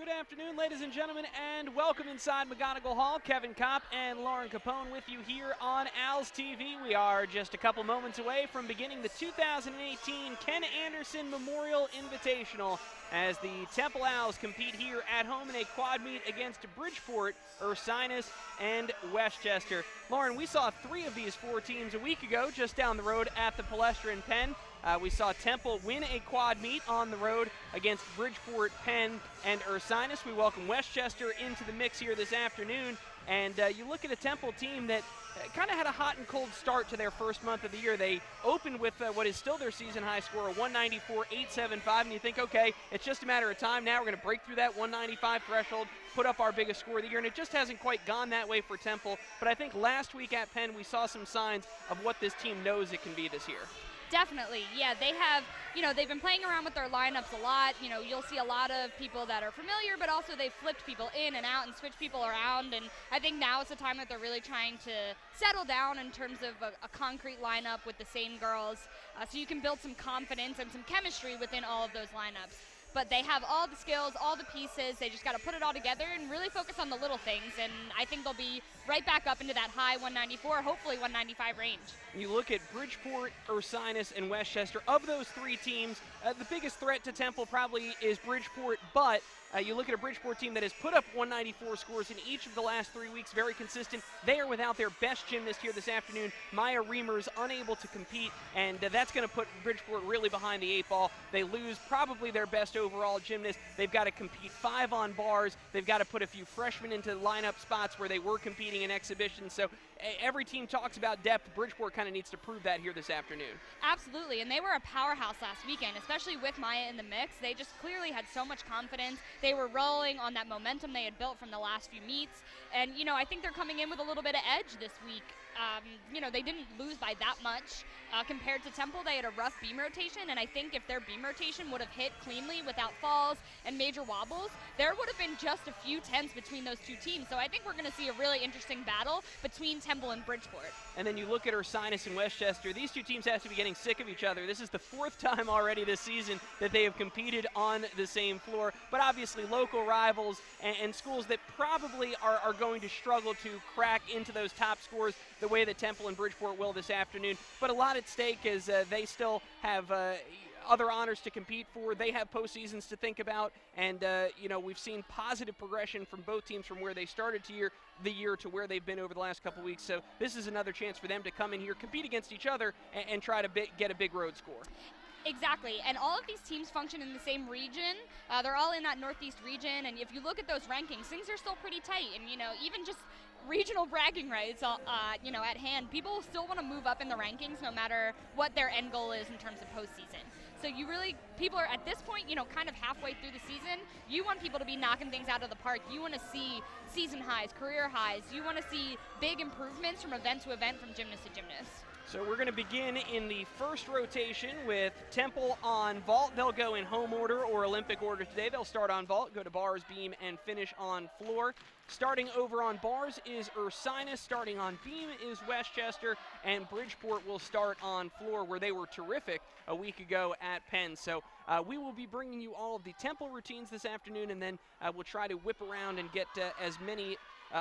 Good afternoon, ladies and gentlemen, and welcome inside McGonigal Hall. Kevin Kopp and Lauren Capone with you here on Owls TV. We are just a couple moments away from beginning the 2018 Ken Anderson Memorial Invitational as the Temple Owls compete here at home in a quad meet against Bridgeport, Ursinus, and Westchester. Lauren, we saw three of these four teams a week ago just down the road at the Palestrin Pen. We saw Temple win a quad meet on the road against Bridgeport, Penn, and Ursinus. We welcome Westchester into the mix here this afternoon. And you look at a Temple team that kind of had a hot and cold start to their first month of the year. They opened with what is still their season high score, a 194.875, and you think, okay, it's just a matter of time now. We're going to break through that 195 threshold, put up our biggest score of the year, and it just hasn't quite gone that way for Temple. But I think last week at Penn, we saw some signs of what this team knows it can be this year. Definitely, yeah, they have, they've been playing around with their lineups a lot. You'll see a lot of people that are familiar, but also they've flipped people in and out and switched people around, and I think now is the time that they're really trying to settle down in terms of a concrete lineup with the same girls, so you can build some confidence and some chemistry within all of those lineups. But they have all the skills, all the pieces. They just got to put it all together and really focus on the little things. And I think they'll be right back up into that high 194, hopefully 195 range. You look at Bridgeport, Ursinus, and Westchester. Of those three teams, the biggest threat to Temple probably is Bridgeport, but you look at a Bridgeport team that has put up 194 scores in each of the last 3 weeks, very consistent. They are without their best gymnast here this afternoon. Maya Reimers unable to compete, and that's going to put Bridgeport really behind the 8 ball. They lose probably their best overall gymnast. They've got to compete 5 on bars. They've got to put a few freshmen into lineup spots where they were competing in exhibitions. So every team talks about depth. Bridgeport kind of needs to prove that here this afternoon. Absolutely, and they were a powerhouse last weekend, especially with Maya in the mix. They just clearly had so much confidence. They were rolling on that momentum they had built from the last few meets, and I think they're coming in with a little bit of edge this week. They didn't lose by that much compared to Temple. They had a rough beam rotation, and I think if their beam rotation would have hit cleanly without falls and major wobbles, there would have been just a few tenths between those two teams. So I think we're going to see a really interesting battle between Temple and Bridgeport. And then you look at Ursinus and Westchester. These two teams have to be getting sick of each other. This is the 4th time already this season that they have competed on the same floor. But obviously local rivals and schools that probably are going to struggle to crack into those top scores the way that Temple and Bridgeport will this afternoon. But a lot at stake as they still have other honors to compete for. They have postseasons to think about, and we've seen positive progression from both teams from where they started the year to where they've been over the last couple weeks. So this is another chance for them to come in here, compete against each other, and try to get a big road score. Exactly, and all of these teams function in the same region. They're all in that northeast region, and if you look at those rankings, things are still pretty tight, and even just regional bragging rights, at hand, people still want to move up in the rankings no matter what their end goal is in terms of postseason. So people are at this point, kind of halfway through the season. You want people to be knocking things out of the park. You want to see season highs, career highs. You want to see big improvements from event to event, from gymnast to gymnast. So we're going to begin in the first rotation with Temple on vault. They'll go in home order or Olympic order today. They'll start on vault, go to bars, beam, and finish on floor. Starting over on bars is Ursinus. Starting on beam is Westchester, and Bridgeport will start on floor, where they were terrific a week ago at Penn. So we will be bringing you all of the Temple routines this afternoon, and then we'll try to whip around and get as many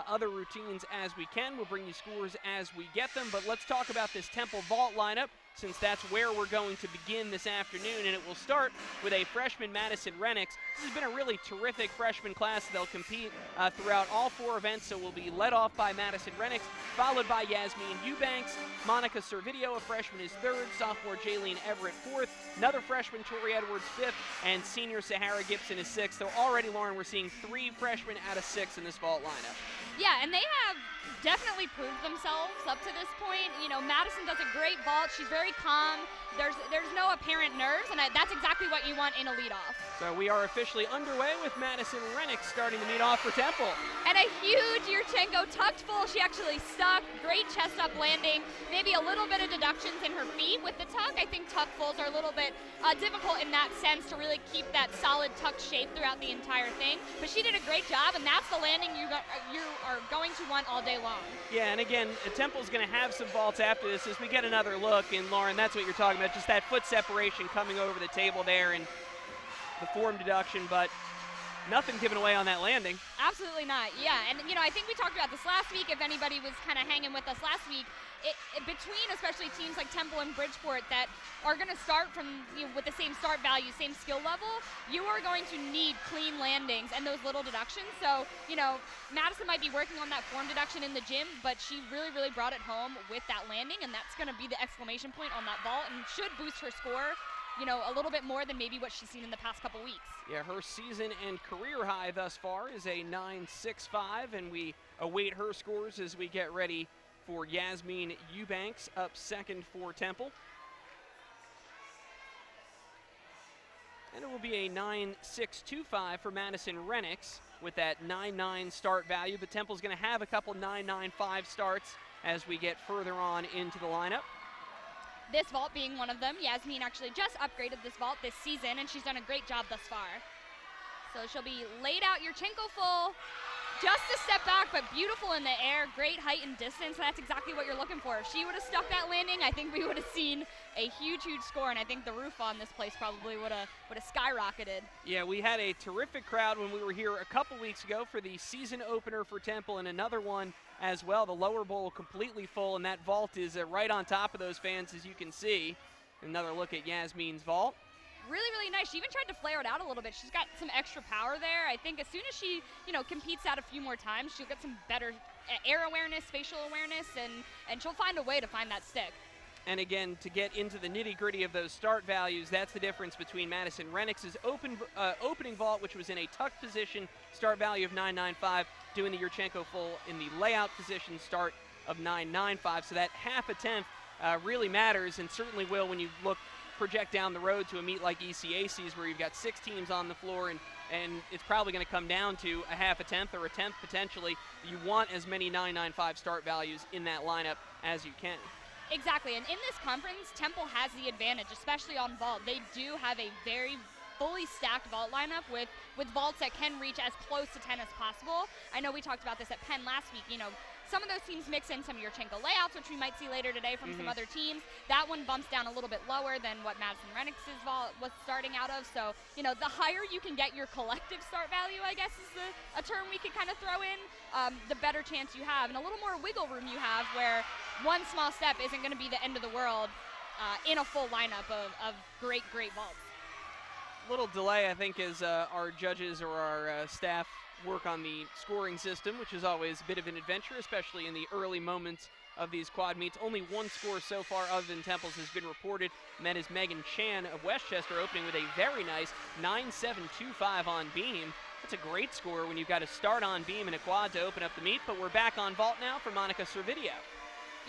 other routines as we can. We'll bring you scores as we get them, but let's talk about this Temple vault lineup, since that's where we're going to begin this afternoon, and it will start with a freshman, Madison Renix. This has been a really terrific freshman class. They'll compete throughout all 4 events, so we'll be led off by Madison Renix, followed by Yasmin Eubanks. Monica Servideo, a freshman, is 3rd. Sophomore Jaylene Everett, 4th. Another freshman, Tori Edwards, 5th. And senior Sahara Gibson is 6th. So already, Lauren, we're seeing 3 freshmen out of 6 in this vault lineup. Yeah, and they have definitely proved themselves up to this point. Madison does a great vault. She's very calm. There's no apparent nerves, and that's exactly what you want in a leadoff. So we are officially underway with Madison Renix starting the meet off for Temple. And a huge Yurchenko tucked full. She actually stuck. Great chest up landing. Maybe a little bit of deductions in her feet with the tuck. I think tuck fulls are a little bit difficult in that sense to really keep that solid tuck shape throughout the entire thing. But she did a great job, and that's the landing you are going to want all day long. Yeah, and again, Temple's going to have some vaults after this as we get another look. And Lauren, that's what you're talking about, just that foot separation coming over the table there and the form deduction. But nothing given away on that landing. Absolutely not, yeah. And, you know, I think we talked about this last week, if anybody was kind of hanging with us last week. Between especially teams like Temple and Bridgeport that are going to start from with the same start value, same skill level, you are going to need clean landings and those little deductions. So, you know, Madison might be working on that form deduction in the gym, but she really, really brought it home with that landing, and that's going to be the exclamation point on that vault and should boost her score, you know, a little bit more than maybe what she's seen in the past couple weeks. Yeah, her season and career high thus far is a 9.65, and we await her scores as we get ready for Yasmin Eubanks up second for Temple. And it will be a 9.625 for Madison Renix with that 9.9 start value, but Temple's going to have a couple 9.95 starts as we get further on into the lineup. This vault being one of them. Yasmin actually just upgraded this vault this season, and she's done a great job thus far. So she'll be laid out Yurchenko full. Just a step back, but beautiful in the air, great height and distance. That's exactly what you're looking for. If she would have stuck that landing, I think we would have seen a huge, huge score, and I think the roof on this place probably would have skyrocketed. Yeah, we had a terrific crowd when we were here a couple weeks ago for the season opener for Temple, and another one as well. The lower bowl completely full, and that vault is right on top of those fans, as you can see. Another look at Yasmin's vault. Really, really nice. She even tried to flare it out a little bit. She's got some extra power there. I think as soon as she, you know, competes out a few more times, she'll get some better air awareness, spatial awareness, and she'll find a way to find that stick. And again, to get into the nitty-gritty of those start values, that's the difference between Madison Renix's opening vault, which was in a tucked position, start value of 9.95, doing the Yurchenko full in the layout position, start of 9.95. So that half a tenth really matters, and certainly will when you project down the road to a meet like ECAC's where you've got 6 teams on the floor, and it's probably going to come down to a half a tenth or a tenth potentially. You want as many 9.95 start values in that lineup as you can. Exactly, and in this conference, Temple has the advantage, especially on vault. They do have a very fully stacked vault lineup with vaults that can reach as close to 10 as possible. I know we talked about this at Penn last week. You know, some of those teams mix in some Yurchenko layouts, which we might see later today from some other teams. That one bumps down a little bit lower than what Madison Renix's vault was starting out of. So, you know, the higher you can get your collective start value, I guess is a term we could kind of throw in, the better chance you have, and a little more wiggle room you have, where one small step isn't going to be the end of the world in a full lineup of great, great vaults. Little delay, I think, as our judges or our staff work on the scoring system, which is always a bit of an adventure, especially in the early moments of these quad meets. Only one score so far other than Temple's has been reported, and that is Megan Chan of Westchester opening with a very nice 9.725 on beam. That's a great score when you've got to start on beam in a quad to open up the meet, but we're back on vault now for Monica Servideo.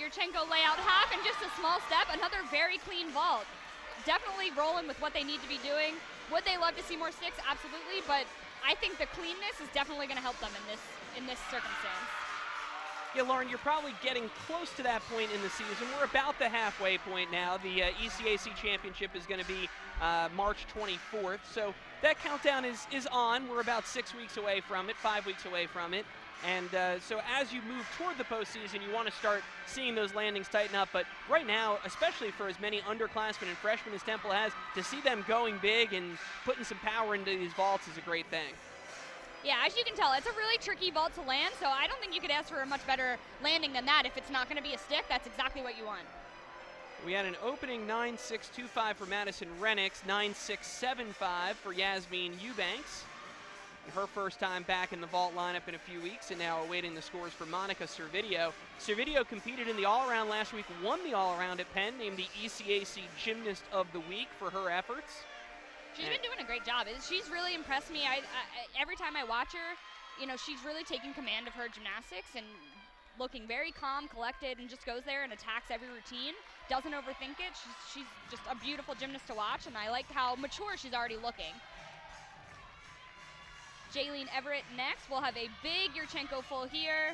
Yurchenko layout half and just a small step, another very clean vault. Definitely rolling with what they need to be doing. Would they love to see more sticks? Absolutely, but I think the cleanness is definitely going to help them in this circumstance. Yeah, Lauren, you're probably getting close to that point in the season. We're about the halfway point now. The ECAC Championship is going to be March 24th, so that countdown is on. We're about 6 weeks away from it, 5 weeks away from it. And so as you move toward the postseason, you want to start seeing those landings tighten up. But right now, especially for as many underclassmen and freshmen as Temple has, to see them going big and putting some power into these vaults is a great thing. Yeah, as you can tell, it's a really tricky vault to land, so I don't think you could ask for a much better landing than that. If it's not going to be a stick, that's exactly what you want. We had an opening 9.625 for Madison Renix, 9.675 for Yasmin Eubanks. Her first time back in the vault lineup in a few weeks, and now awaiting the scores for Monica Servideo. Servideo competed in the all-around last week, won the all-around at Penn, named the ECAC Gymnast of the Week for her efforts. She's been doing a great job. She's really impressed me. Every time I watch her, you know, she's really taking command of her gymnastics and looking very calm, collected, and just goes there and attacks every routine. Doesn't overthink it. She's just a beautiful gymnast to watch, and I like how mature she's already looking. Jaylene Everett next. We'll have a big Yurchenko full here.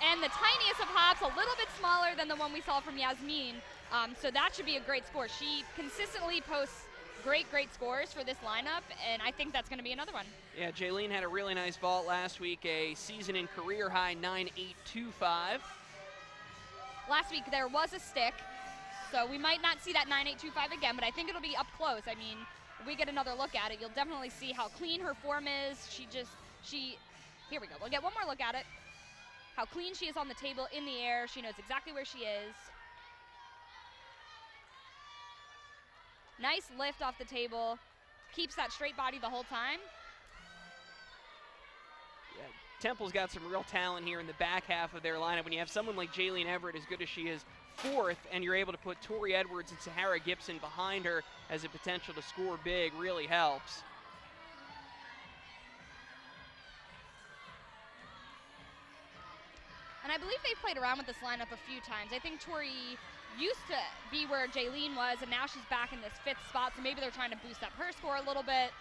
And the tiniest of hops, a little bit smaller than the one we saw from Yasmin. So that should be a great score. She consistently posts great, great scores for this lineup, and I think that's going to be another one. Yeah, Jaylene had a really nice vault last week, a season and career high 9.825. Last week there was a stick. So we might not see that 9.825 again, but I think it'll be up close. I mean, if we get another look at it, you'll definitely see how clean her form is. Here we go. We'll get one more look at it. How clean she is on the table, in the air. She knows exactly where she is. Nice lift off the table. Keeps that straight body the whole time. Yeah, Temple's got some real talent here in the back half of their lineup. When you have someone like Jaylene Everett, as good as she is, fourth, and you're able to put Tori Edwards and Sahara Gibson behind her as a potential to score big, really helps. And I believe they've played around with this lineup a few times. I think Tori used to be where Jaylene was, and now she's back in this 5th spot, so maybe they're trying to boost up her score a little bit.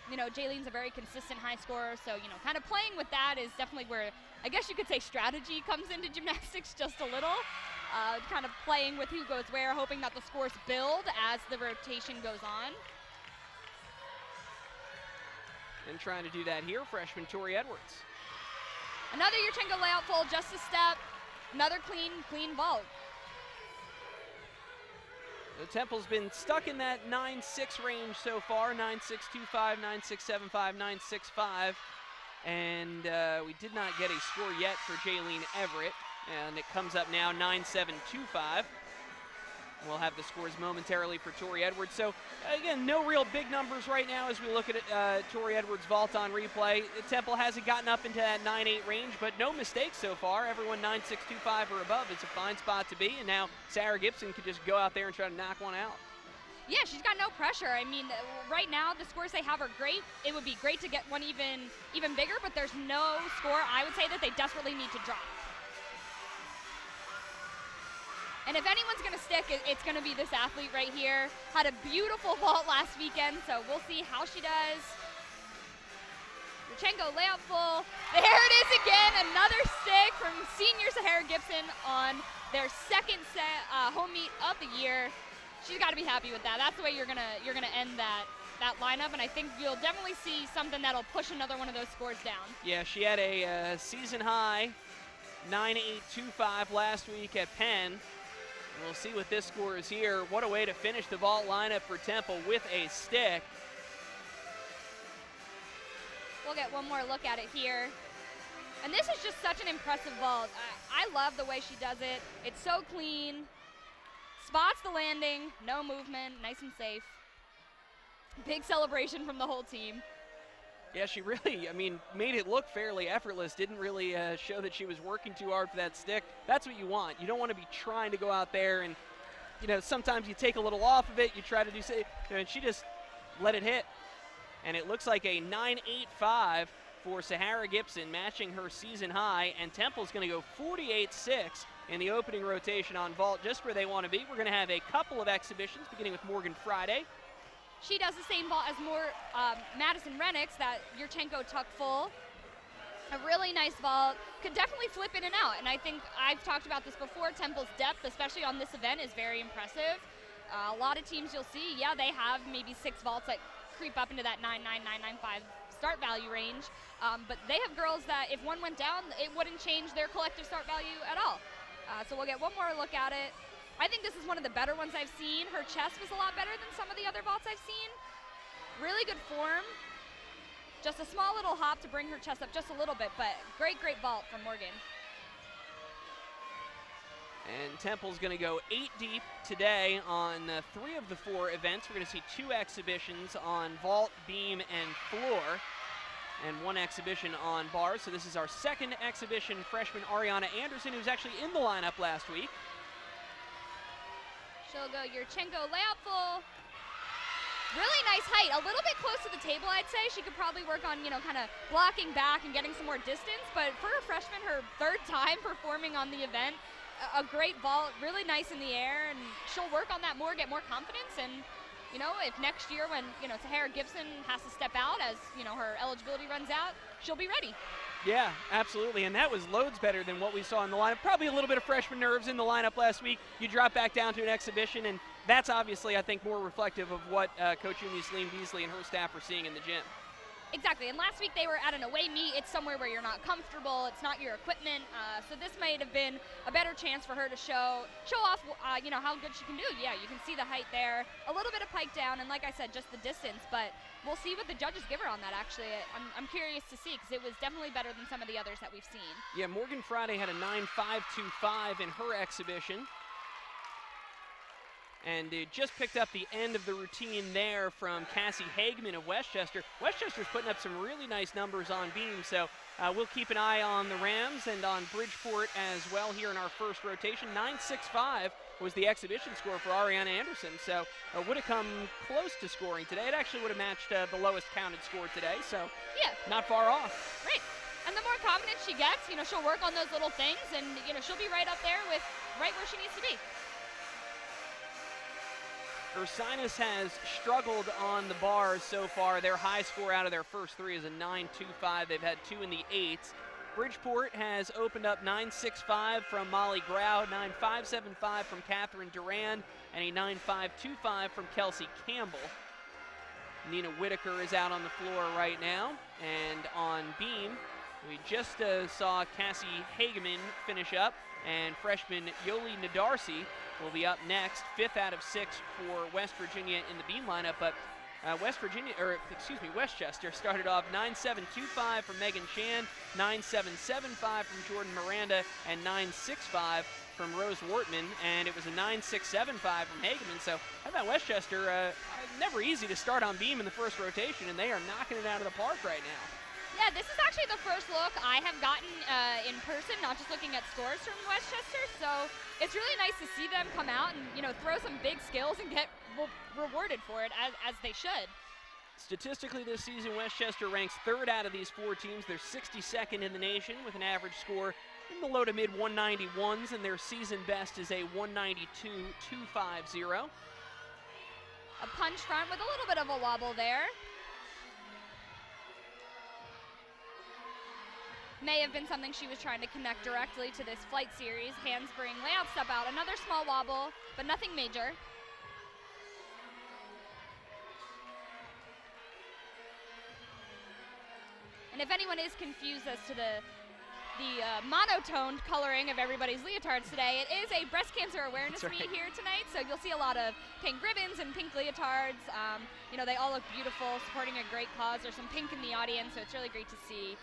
You know, Jaylene's a very consistent high scorer, so, you know, kind of playing with that is definitely where, I guess you could say, strategy comes into gymnastics just a little. Kind of playing with who goes where, hoping that the scores build as the rotation goes on. And trying to do that here, freshman Tori Edwards. Another Yurchenko layout full, just a step. Another clean vault. The Temple's been stuck in that 9.6 range so far, 9.625, 9.675, 9.65. And we did not get a score yet for Jaylene Everett. And it comes up now, 9.725. We'll have the scores momentarily for Tori Edwards. So, again, no real big numbers right now as we look at Tori Edwards' vault on replay. Temple hasn't gotten up into that 9.8 range, but no mistakes so far. Everyone 9.625 or above. It's a fine spot to be, and now Sarah Gibson could just go out there and try to knock one out. Yeah, she's got no pressure. I mean, right now, the scores they have are great. It would be great to get one even bigger, but there's no score, I would say, that they desperately need to drop. And if anyone's going to stick, it's going to be this athlete right here. Had a beautiful vault last weekend, so we'll see how she does. Yurchenko layout full. There it is again, another stick from senior Sahara Gibson on their second home meet of the year. She's got to be happy with that. That's the way you're gonna end that lineup, and I think you'll definitely see something that'll push another one of those scores down. Yeah, she had a season high 9.825 last week at Penn. We'll see what this score is here. What a way to finish the vault lineup for Temple with a stick. We'll get one more look at it here. And this is just such an impressive vault. I love the way she does it. It's so clean. Spots the landing, no movement, nice and safe. Big celebration from the whole team. Yeah, she really, made it look fairly effortless. Didn't really show that she was working too hard for that stick. That's what you want. You don't want to be trying to go out there and, sometimes you take a little off of it. You try to do something, and she just let it hit. And it looks like a 9.85 for Sahara Gibson, matching her season high. And Temple's going to go 48.6 in the opening rotation on vault, just where they want to be. We're going to have a couple of exhibitions, beginning with Morgan Friday. She does the same vault as Madison Renix, that Yurchenko tuck full. A really nice vault. Could definitely flip in and out. And I think I've talked about this before. Temple's depth, especially on this event, is very impressive. A lot of teams you'll see, yeah, they have maybe 6 vaults that creep up into that 9.9, 9.95 start value range. But they have girls that if one went down, it wouldn't change their collective start value at all. So we'll get one more look at it. I think this is one of the better ones I've seen. Her chest was a lot better than some of the other vaults I've seen. Really good form. Just a small little hop to bring her chest up just a little bit, but great vault from Morgan. And Temple's going to go 8 deep today on 3 of the 4 events. We're going to see 2 exhibitions on vault, beam, and floor, and 1 exhibition on bars. So this is our second exhibition. Freshman Ariana Anderson, who was actually in the lineup last week. She'll go Yurchenko layout full. Really nice height, a little bit close to the table, I'd say. She could probably work on, kind of blocking back and getting some more distance, but for a freshman, her 3rd time performing on the event, a great vault, really nice in the air, and she'll work on that more, get more confidence, and, if next year when, Sahara Gibson has to step out as, her eligibility runs out, she'll be ready. Yeah, absolutely, and that was loads better than what we saw in the lineup. Probably a little bit of freshman nerves in the lineup last week. You drop back down to an exhibition, and that's obviously, I think, more reflective of what Coach Umi Celine Beasley and her staff are seeing in the gym. Exactly, and last week they were at an away meet. It's somewhere where you're not comfortable. It's not your equipment, so this might have been a better chance for her to show off, you know, how good she can do. Yeah, you can see the height there, a little bit of pike down, and like I said, just the distance. But we'll see what the judges give her on that. Actually, I'm curious to see because it was definitely better than some of the others that we've seen. Yeah, Morgan Friday had a 9.525 in her exhibition. And it just picked up the end of the routine there from Cassie Hageman of Westchester. Westchester's putting up some really nice numbers on beam, so we'll keep an eye on the Rams and on Bridgeport as well here in our first rotation. 9.65 was the exhibition score for Ariana Anderson, so would have come close to scoring today. It actually would have matched the lowest counted score today, so yeah, not far off. Right, and the more confidence she gets, you know, she'll work on those little things, and you know, she'll be right up there with right where she needs to be. Ursinus has struggled on the bars so far. Their high score out of their first three is a 9.25. They've had 2 in the 8s. Bridgeport has opened up 9.65 from Molly Grau, 9.575 from Catherine Duran, and a 9.525 from Kelsey Campbell. Nina Whitaker is out on the floor right now. And on beam, we just saw Cassie Hageman finish up, and freshman Yoli Nadarsi will be up next, 5th out of 6 for West Virginia in the beam lineup. But Westchester started off 9.725 from Megan Chan, 9.775 from Jordan Miranda, and 9.65 from Rose Wortman, and it was a 9.675 from Hageman. So how about Westchester? Never easy to start on beam in the first rotation, and they are knocking it out of the park right now. Yeah, this is actually the first look I have gotten in person, not just looking at scores from Westchester. So it's really nice to see them come out and, you know, throw some big skills and get rewarded for it as they should. Statistically this season, Westchester ranks 3rd out of these 4 teams. They're 62nd in the nation with an average score in the low to mid 191s, and their season best is a 192.250. A punch front with a little bit of a wobble there. May have been something she was trying to connect directly to this flight series. Handspring, layout, step out, another small wobble, but nothing major. And if anyone is confused as to the monotoned coloring of everybody's leotards today, it is a breast cancer awareness meet here tonight, so you'll see a lot of pink ribbons and pink leotards. You know, they all look beautiful, supporting a great cause. There's some pink in the audience, so it's really great to see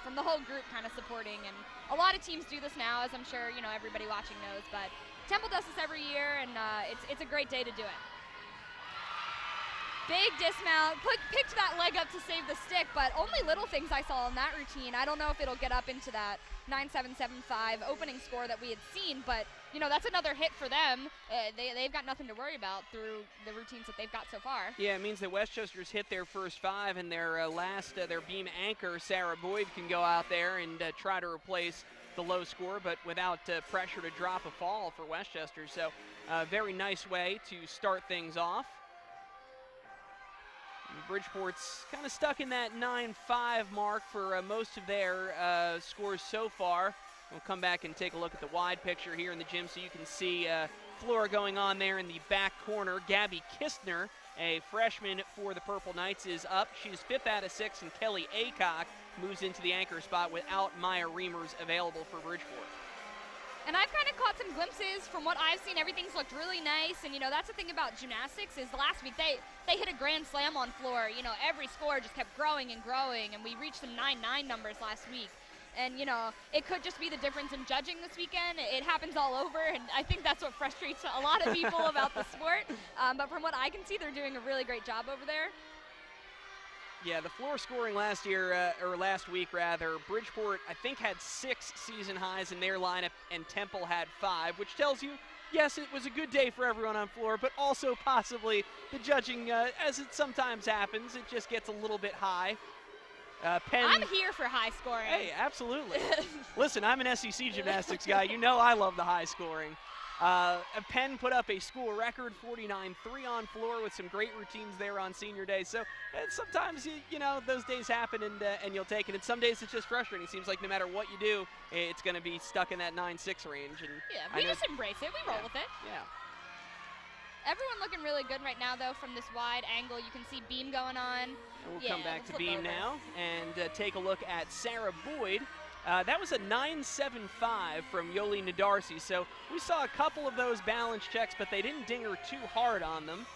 from the whole group kind of supporting. And a lot of teams do this now, as I'm sure, you know, everybody watching knows, but Temple does this every year, and it's a great day to do it. Big dismount, picked that leg up to save the stick, but only little things I saw in that routine. I don't know if it'll get up into that 9.775 opening score that we had seen, but you know, that's another hit for them. They've got nothing to worry about through the routines that they've got so far. Yeah, it means that Westchester's hit their first 5, and their their beam anchor, Sarah Boyd, can go out there and try to replace the low score, but without pressure to drop a fall for Westchester. So a very nice way to start things off. Bridgeport's kind of stuck in that 9.5 mark for most of their scores so far. We'll come back and take a look at the wide picture here in the gym so you can see floor going on there in the back corner. Gabby Kistner, a freshman for the Purple Knights, is up. She's 5th out of 6, and Kelly Aycock moves into the anchor spot without Maya Reimers available for Bridgeport. And I've kind of caught some glimpses from what I've seen. Everything's looked really nice, and you know, that's the thing about gymnastics is last week they hit a grand slam on floor. You know, every score just kept growing and growing, and we reached some 9-9 numbers last week. And you know, it could just be the difference in judging this weekend. It happens all over, and I think that's what frustrates a lot of people about the sport. But from what I can see, they're doing a really great job over there. Yeah, the floor scoring last year, or last week rather, Bridgeport I think had 6 season highs in their lineup, and Temple had 5, which tells you, yes, it was a good day for everyone on floor, but also possibly the judging, as it sometimes happens, it just gets a little bit high. Penn, I'm here for high scoring. Hey, absolutely. Listen, I'm an SEC gymnastics guy. You know I love the high scoring. Penn put up a school record 49-3 on floor with some great routines there on senior day. So sometimes, you know, those days happen and you'll take it. And some days it's just frustrating. It seems like no matter what you do, it's going to be stuck in that 9-6 range. And yeah, we just embrace it. We roll with it. Yeah. Everyone looking really good right now, though, from this wide angle. You can see beam going on. And we'll come back to beam now and take a look at Sarah Boyd. That was a 9.75 from Yolina Darcy, so we saw a couple of those balance checks, but they didn't ding her too hard on them.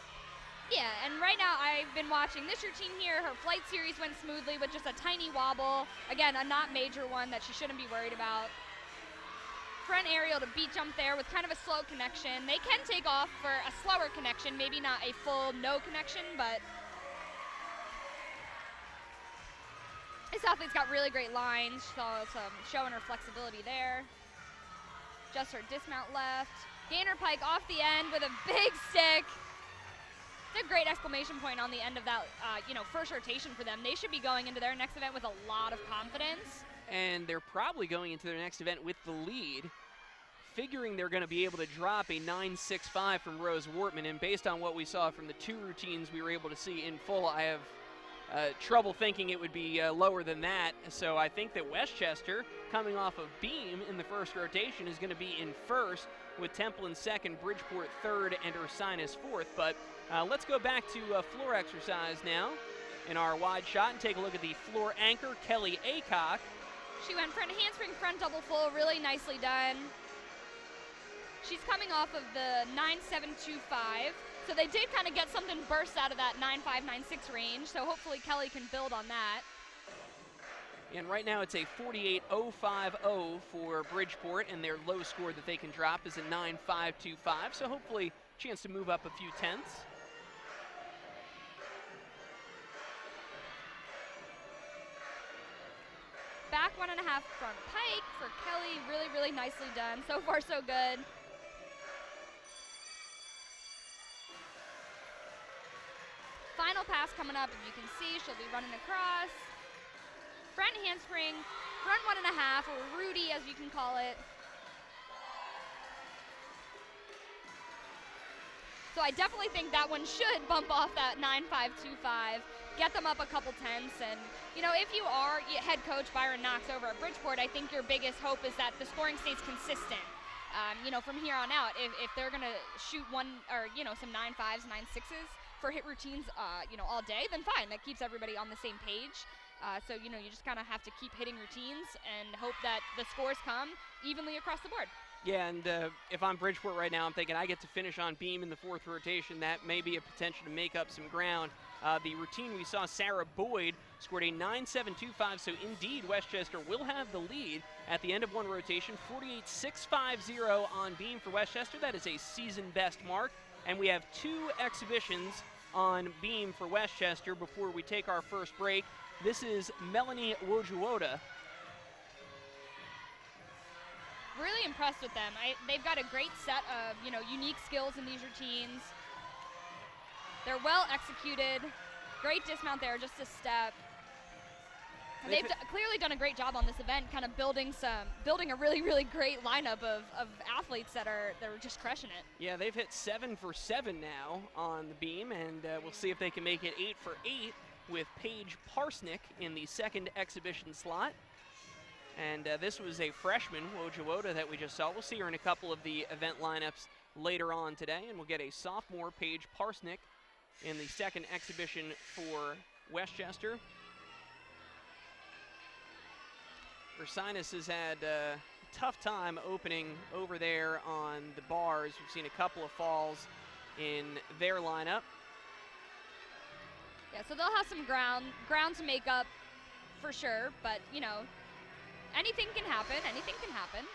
Yeah, and right now I've been watching this routine here. Her flight series went smoothly with just a tiny wobble. Again, a not major one that she shouldn't be worried about. Front aerial to beat jump there with kind of a slow connection. They can take off for a slower connection, maybe not a full no connection, but this athlete's got really great lines, so showing her flexibility there. Just her dismount left. Gainer pike off the end with a big stick. It's a great exclamation point on the end of that, first rotation for them. They should be going into their next event with a lot of confidence. And they're probably going into their next event with the lead, figuring they're going to be able to drop a 9.65 from Rose Wortman. And based on what we saw from the two routines we were able to see in full, I have trouble thinking it would be lower than that. So I think that Westchester, coming off of beam in the first rotation, is going to be in first, with Temple in second, Bridgeport third, and Ursinus fourth. But let's go back to floor exercise now in our wide shot and take a look at the floor anchor, Kelly Aycock. She went front handspring front double full, really nicely done. She's coming off of the 9.725, so they did kind of get something burst out of that 9.5, 9.6 range, so hopefully Kelly can build on that. And right now it's a 48.050 for Bridgeport, and their low score that they can drop is a 9.525, so hopefully a chance to move up a few tenths. Back 1.5 front pike for Kelly, really, really nicely done. So far, so good. Final pass coming up, and you can see she'll be running across. Front handspring, front 1.5, or Rudy as you can call it. So I definitely think that one should bump off that 9.525, get them up a couple tenths, and if you are head coach Byron Knox over at Bridgeport, I think your biggest hope is that the scoring stays consistent. From here on out, if they're gonna shoot one or some 9.5s, 9.6s for hit routines, all day, then fine. That keeps everybody on the same page. So you just kind of have to keep hitting routines and hope that the scores come evenly across the board. Yeah, and if I'm Bridgeport right now, I'm thinking I get to finish on beam in the fourth rotation. That may be a potential to make up some ground. The routine we saw, Sarah Boyd scored a 9.725, so indeed Westchester will have the lead at the end of one rotation. 48.650 on beam for Westchester. That is a season best mark. And we have two exhibitions on beam for Westchester before we take our first break. This is Melanie Wojuwoda. Really impressed with them. They've got a great set of unique skills in these routines. They're well executed. Great dismount there, just a step. And they've clearly done a great job on this event, kind of building a really, really great lineup of athletes that are just crushing it. Yeah, they've hit 7 for 7 now on the beam, and we'll see if they can make it 8 for 8 with Paige Parsnick in the second exhibition slot. And this was a freshman, Wojuwoda, that we just saw. We'll see her in a couple of the event lineups later on today, and we'll get a sophomore, Paige Parsnick, in the second exhibition for Westchester. Ursinus has had a tough time opening over there on the bars. We've seen a couple of falls in their lineup. Yeah, so they'll have some ground to make up for sure, but anything can happen. Anything can happen.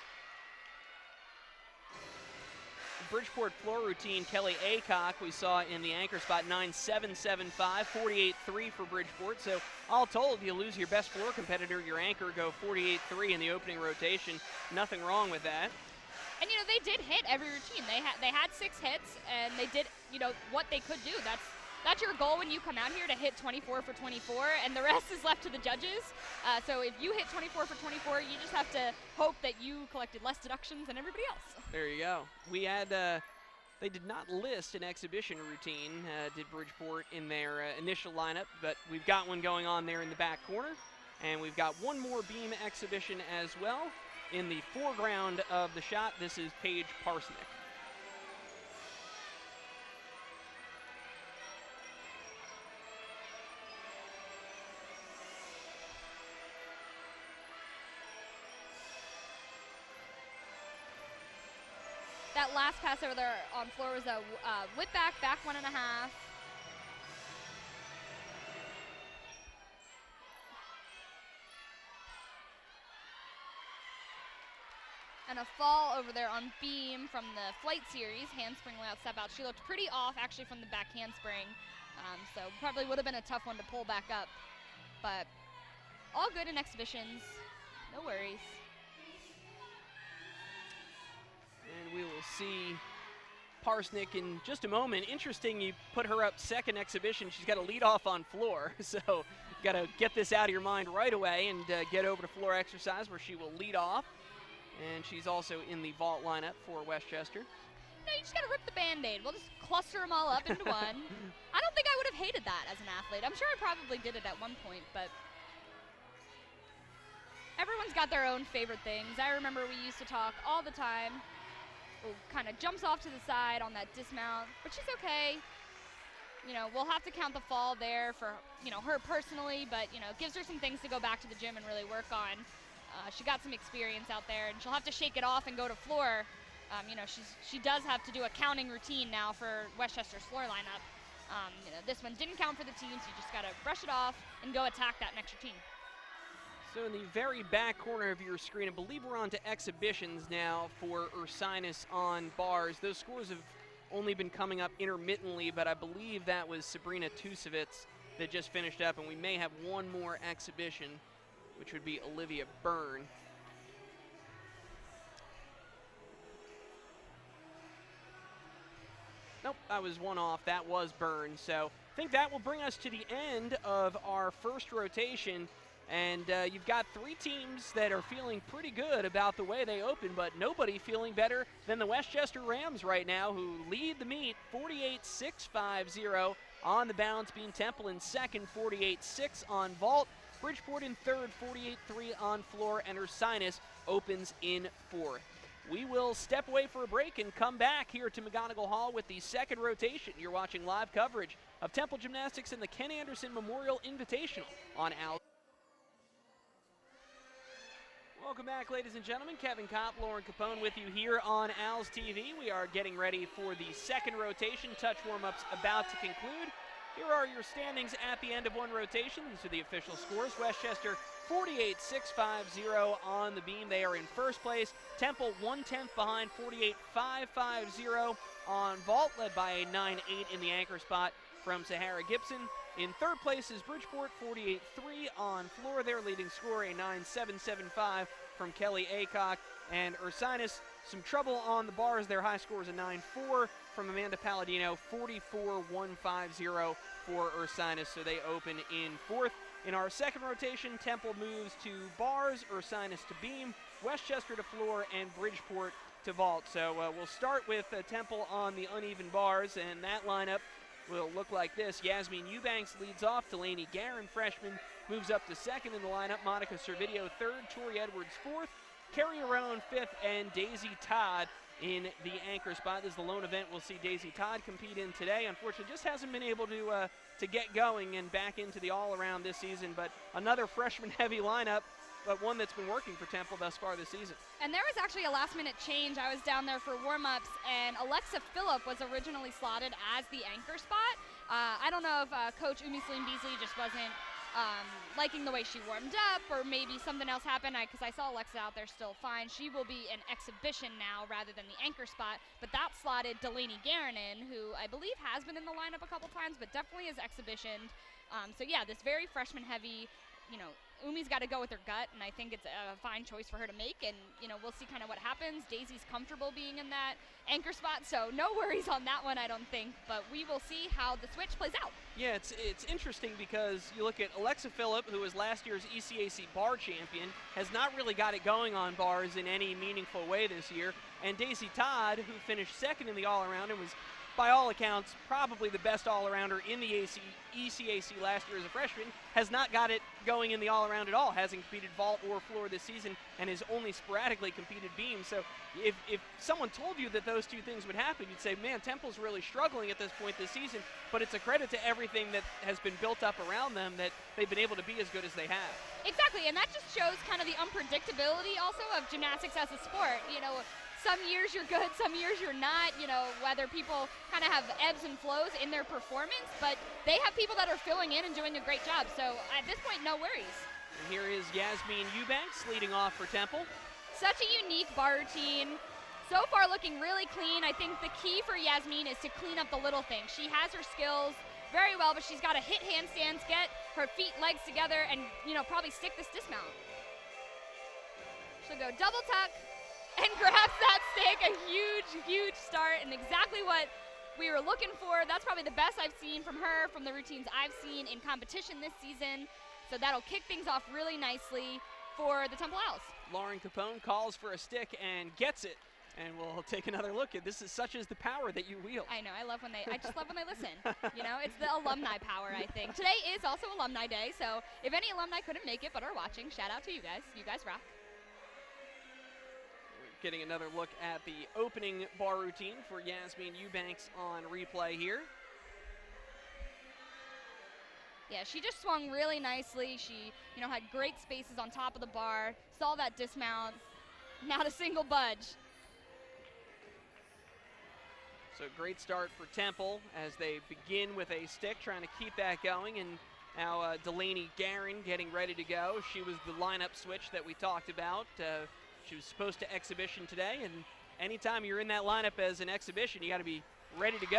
Bridgeport floor routine, Kelly Aycock, we saw in the anchor spot, 9.775, 48.3 for Bridgeport. So all told, you lose your best floor competitor, your anchor, go 48.3 in the opening rotation. Nothing wrong with that. And they did hit every routine. They had 6 hits, and they did what they could do. That's your goal when you come out here, to hit 24 for 24, and the rest is left to the judges. So if you hit 24 for 24, you just have to hope that you collected less deductions than everybody else. There you go. We had, they did not list an exhibition routine, did Bridgeport, in their initial lineup, but we've got one going on there in the back corner, and we've got one more beam exhibition as well. In the foreground of the shot, this is Paige Parsnick. that last pass over there on floor was a whip back 1.5. And a fall over there on beam from the flight series, handspring without step out. She looked pretty off actually from the back handspring, so probably would have been a tough one to pull back up. But all good in exhibitions, no worries. And we will see Parsnick in just a moment. Interesting, you put her up second exhibition. She's got to lead off on floor, so you got to get this out of your mind right away and get over to floor exercise where she will lead off. And she's also in the vault lineup for Westchester. No, you just got to rip the Band-Aid. We'll just cluster them all up into one. I don't think I would have hated that as an athlete. I'm sure I probably did it at one point, but everyone's got their own favorite things. I remember we used to talk all the time. Kind of jumps off to the side on that dismount, but she's okay. You know, we'll have to count the fall there for, you know, her personally, but, you know, it gives her some things to go back to the gym and really work on. She got some experience out there, and she'll have to shake it off and go to floor. You know, she does have to do a counting routine now for Westchester's floor lineup. You know, this one didn't count for the team, so you just got to brush it off and go attack that next routine. So in the very back corner of your screen, I believe we're on to exhibitions now for Ursinus on bars. Those scores have only been coming up intermittently, but I believe that was Sabrina Tusevitz that just finished up, and we may have one more exhibition, which would be Olivia Byrne. Nope, I was one off. That was Byrne. So I think that will bring us to the end of our first rotation. And you've got three teams that are feeling pretty good about the way they open, but nobody feeling better than the Westchester Rams right now, who lead the meet 48-6-5-0 on the balance beam. Temple in second, 48-6 on vault. Bridgeport in third, 48-3 on floor, and Ursinus opens in fourth. We will step away for a break and come back here to McGonigal Hall with the second rotation. You're watching live coverage of Temple Gymnastics and the Ken Anderson Memorial Invitational on Al. Welcome back, ladies and gentlemen. Kevin Kopp, Lauren Capone with you here on Al's TV. We are getting ready for the second rotation. Touch warm-ups about to conclude. Here are your standings at the end of one rotation. These are the official scores. Westchester 48-6-5-0 on the beam. They are in first place. Temple 1/10 behind, 48-5-5-0 on vault, led by a 9-8 in the anchor spot from Sahara Gibson. In third place is Bridgeport, 48-3 on floor. Their leading score, a 9-7-7-5 from Kelly Aycock. And Ursinus, some trouble on the bars. Their high score is a 9-4 from Amanda Palladino, 44-1-5-0 for Ursinus. So they open in fourth. In our second rotation, Temple moves to bars, Ursinus to beam, Westchester to floor, and Bridgeport to vault. So we'll start with Temple on the uneven bars, and that lineup will look like this. Yasmin Eubanks leads off. Delaney Guerin, freshman, moves up to second in the lineup. Monica Servideo third. Tori Edwards fourth. Carrie Arone fifth. And Daisy Todd in the anchor spot. This is the lone event we'll see Daisy Todd compete in today. Unfortunately, just hasn't been able to get going and back into the all-around this season. But another freshman-heavy lineup, but one that's been working for Temple thus far this season. And there was actually a last-minute change. I was down there for warm-ups, and Alexa Phillip was originally slotted as the anchor spot. I don't know if Coach Umi Salim Beasley just wasn't liking the way she warmed up, or maybe something else happened, because I saw Alexa out there still fine. She will be an exhibition now rather than the anchor spot, but that slotted Delaney Guerin in, who I believe has been in the lineup a couple times, but definitely is exhibitioned. So yeah, this very freshman-heavy, you know, Umi's got to go with her gut, and I think it's a fine choice for her to make, and, you know, we'll see kind of what happens. Daisy's comfortable being in that anchor spot, so no worries on that one, I don't think, but we will see how the switch plays out. Yeah, it's interesting because you look at Alexa Phillip, who was last year's ECAC bar champion, has not really got it going on bars in any meaningful way this year, and Daisy Todd, who finished second in the all-around and was, by all accounts, probably the best all-arounder in the ECAC last year as a freshman, has not got it going in the all-around at all, hasn't competed vault or floor this season, and has only sporadically competed beam. So if someone told you that those two things would happen, you'd say, man, Temple's really struggling at this point this season, but it's a credit to everything that has been built up around them that they've been able to be as good as they have. Exactly, and that just shows kind of the unpredictability also of gymnastics as a sport. You know, some years you're good, some years you're not, you know, whether people kind of have ebbs and flows in their performance, but they have people that are filling in and doing a great job. So at this point, no worries. And here is Yasmin Eubanks leading off for Temple. Such a unique bar routine. So far looking really clean. I think the key for Yasmin is to clean up the little things. She has her skills very well, but she's got to hit handstands, get her feet, legs together, and, you know, probably stick this dismount. She'll go double tuck and grabs that stick. A huge, huge start, and exactly what we were looking for. That's probably the best I've seen from her from the routines I've seen in competition this season. So that'll kick things off really nicely for the Temple Owls. Lauren Capone calls for a stick and gets it. And we'll take another look at this. Is such as the power that you wield. I know. I just love when they listen. You know, it's the alumni power, I think. Today is also Alumni Day, so if any alumni couldn't make it but are watching, shout out to you guys. You guys rock. Getting another look at the opening bar routine for Yasmin Eubanks on replay here. Yeah, she just swung really nicely. She, you know, had great spaces on top of the bar, saw that dismount, not a single budge. So great start for Temple as they begin with a stick, trying to keep that going. And now Delaney Guerin getting ready to go. She was the lineup switch that we talked about. She was supposed to exhibition today, and anytime you're in that lineup as an exhibition, you got to be ready to go,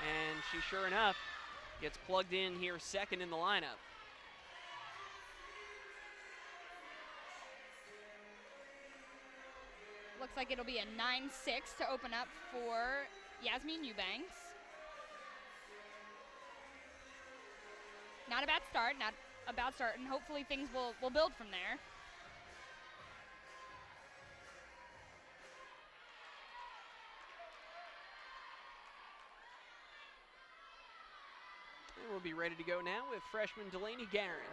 and she sure enough gets plugged in here second in the lineup. Looks like it'll be a 9-6 to open up for Yasmin Eubanks. Not a bad start, and hopefully things will build from there. We'll be ready to go now with freshman Delaney Guerin.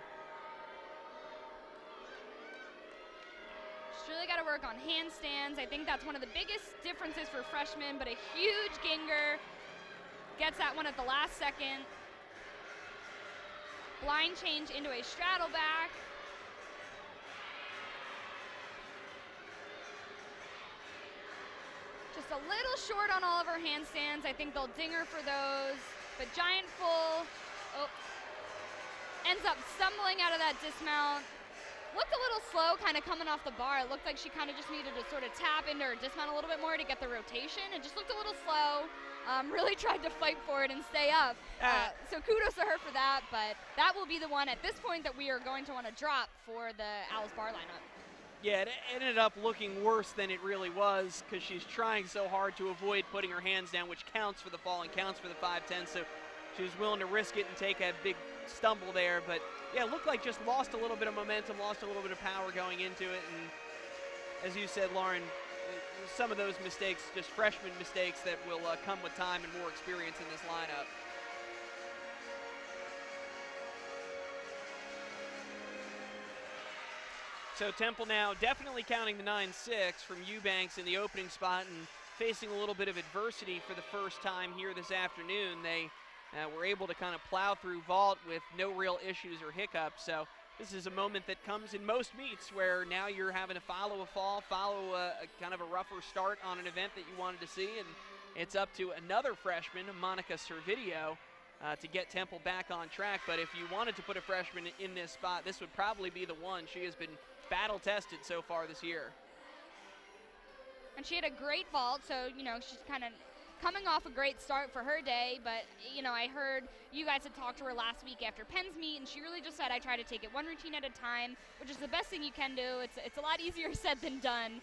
She's really got to work on handstands. I think that's one of the biggest differences for freshmen, but a huge Ginger. Gets that one at the last second. Blind change into a straddle back. Just a little short on all of her handstands. I think they'll ding her for those. But giant full, ends up stumbling out of that dismount. Looked a little slow kind of coming off the bar. It looked like she kind of just needed to sort of tap into her dismount a little bit more to get the rotation. It just looked a little slow. Really tried to fight for it and stay up. So kudos to her for that, but that will be the one at this point that we are going to want to drop for the Owls bar lineup. Yeah, it ended up looking worse than it really was because she's trying so hard to avoid putting her hands down, which counts for the fall and counts for the 5-10. So she was willing to risk it and take a big stumble there. But, yeah, it looked like just lost a little bit of momentum, lost a little bit of power going into it. And as you said, Lauren, some of those mistakes, just freshman mistakes that will come with time and more experience in this lineup. So Temple now definitely counting the 9-6 from Eubanks in the opening spot and facing a little bit of adversity for the first time here this afternoon. They were able to kind of plow through vault with no real issues or hiccups. So this is a moment that comes in most meets where now you're having to follow a fall, follow a kind of a rougher start on an event that you wanted to see. And it's up to another freshman, Monica Servideo, to get Temple back on track. But if you wanted to put a freshman in this spot, this would probably be the one. She has been battle tested so far this year. And she had a great vault, so, you know, she's kind of coming off a great start for her day, but, you know, I heard you guys had talked to her last week after Penn's meet, and she really just said, I try to take it one routine at a time, which is the best thing you can do. It's a lot easier said than done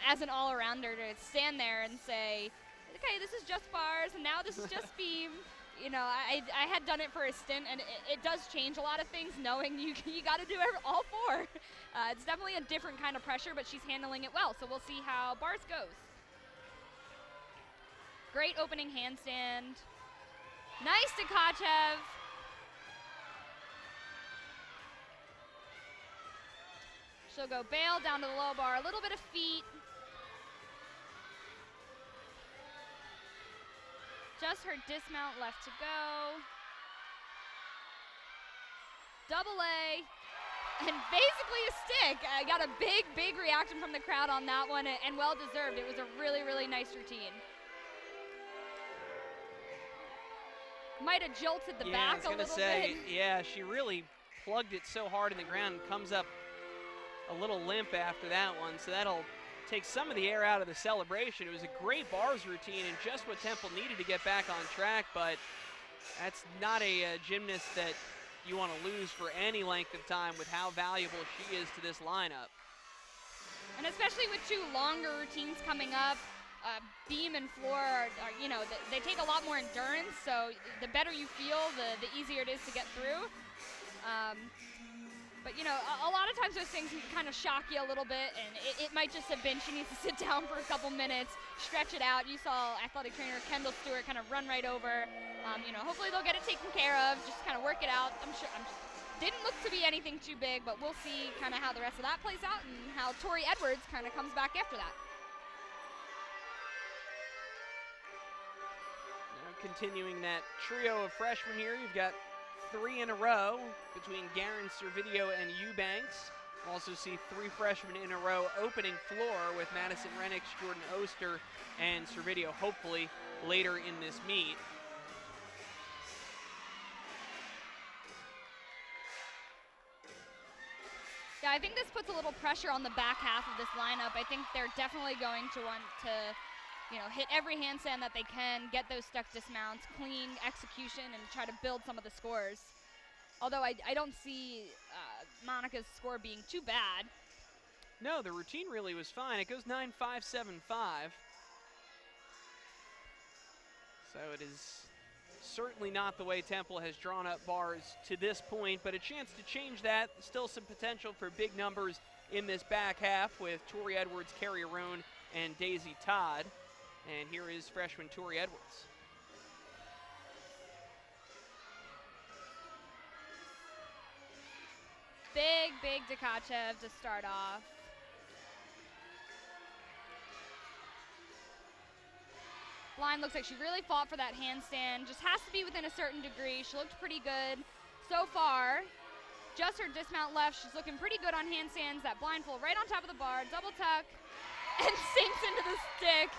as an all-arounder to stand there and say, okay, this is just bars, and now this is just beam. You know, I had done it for a stint, and it does change a lot of things, knowing you got to do all four. It's definitely a different kind of pressure, but she's handling it well, so we'll see how bars goes. Great opening handstand. Nice to Kachev. She'll go bail down to the low bar, a little bit of feet. Just her dismount left to go. Double A. and basically a stick. I got a big reaction from the crowd on that one, and well deserved. It was a really nice routine. Might have jolted the back a little bit. Yeah, she really plugged it so hard in the ground and comes up a little limp after that one, so that'll take some of the air out of the celebration. It was a great bars routine and just what Temple needed to get back on track, but that's not a gymnast that you want to lose for any length of time with how valuable she is to this lineup. And especially with two longer routines coming up, beam and floor are you know, they take a lot more endurance, so the better you feel, the easier it is to get through. But you know, a lot of times those things can kind of shock you a little bit, and it might just have been she needs to sit down for a couple minutes, stretch it out. You saw athletic trainer Kendall Stewart kind of run right over. You know, hopefully they'll get it taken care of, just kind of work it out. Didn't look to be anything too big, but we'll see kind of how the rest of that plays out and how Tori Edwards kind of comes back after that. Now continuing that trio of freshmen here, you've got 3 in a row between Garen, Servideo, and Eubanks. We'll also see 3 freshmen in a row opening floor with Madison Rennick, Jordan Oster, and Servideo hopefully later in this meet. Yeah, I think this puts a little pressure on the back half of this lineup. I think they're definitely going to want to, you know, hit every handstand that they can, get those stuck dismounts, clean execution, and try to build some of the scores. Although I don't see Monica's score being too bad. No, the routine really was fine. It goes 9.575. So it is certainly not the way Temple has drawn up bars to this point, but a chance to change that. Still some potential for big numbers in this back half with Tori Edwards, Carrie Arone, and Daisy Todd. And here is freshman Tori Edwards. Big Dakachev to start off. Line looks like she really fought for that handstand. Just has to be within a certain degree. She looked pretty good so far. Just her dismount left. She's looking pretty good on handstands. That blindfold right on top of the bar. Double tuck and sinks into the stick.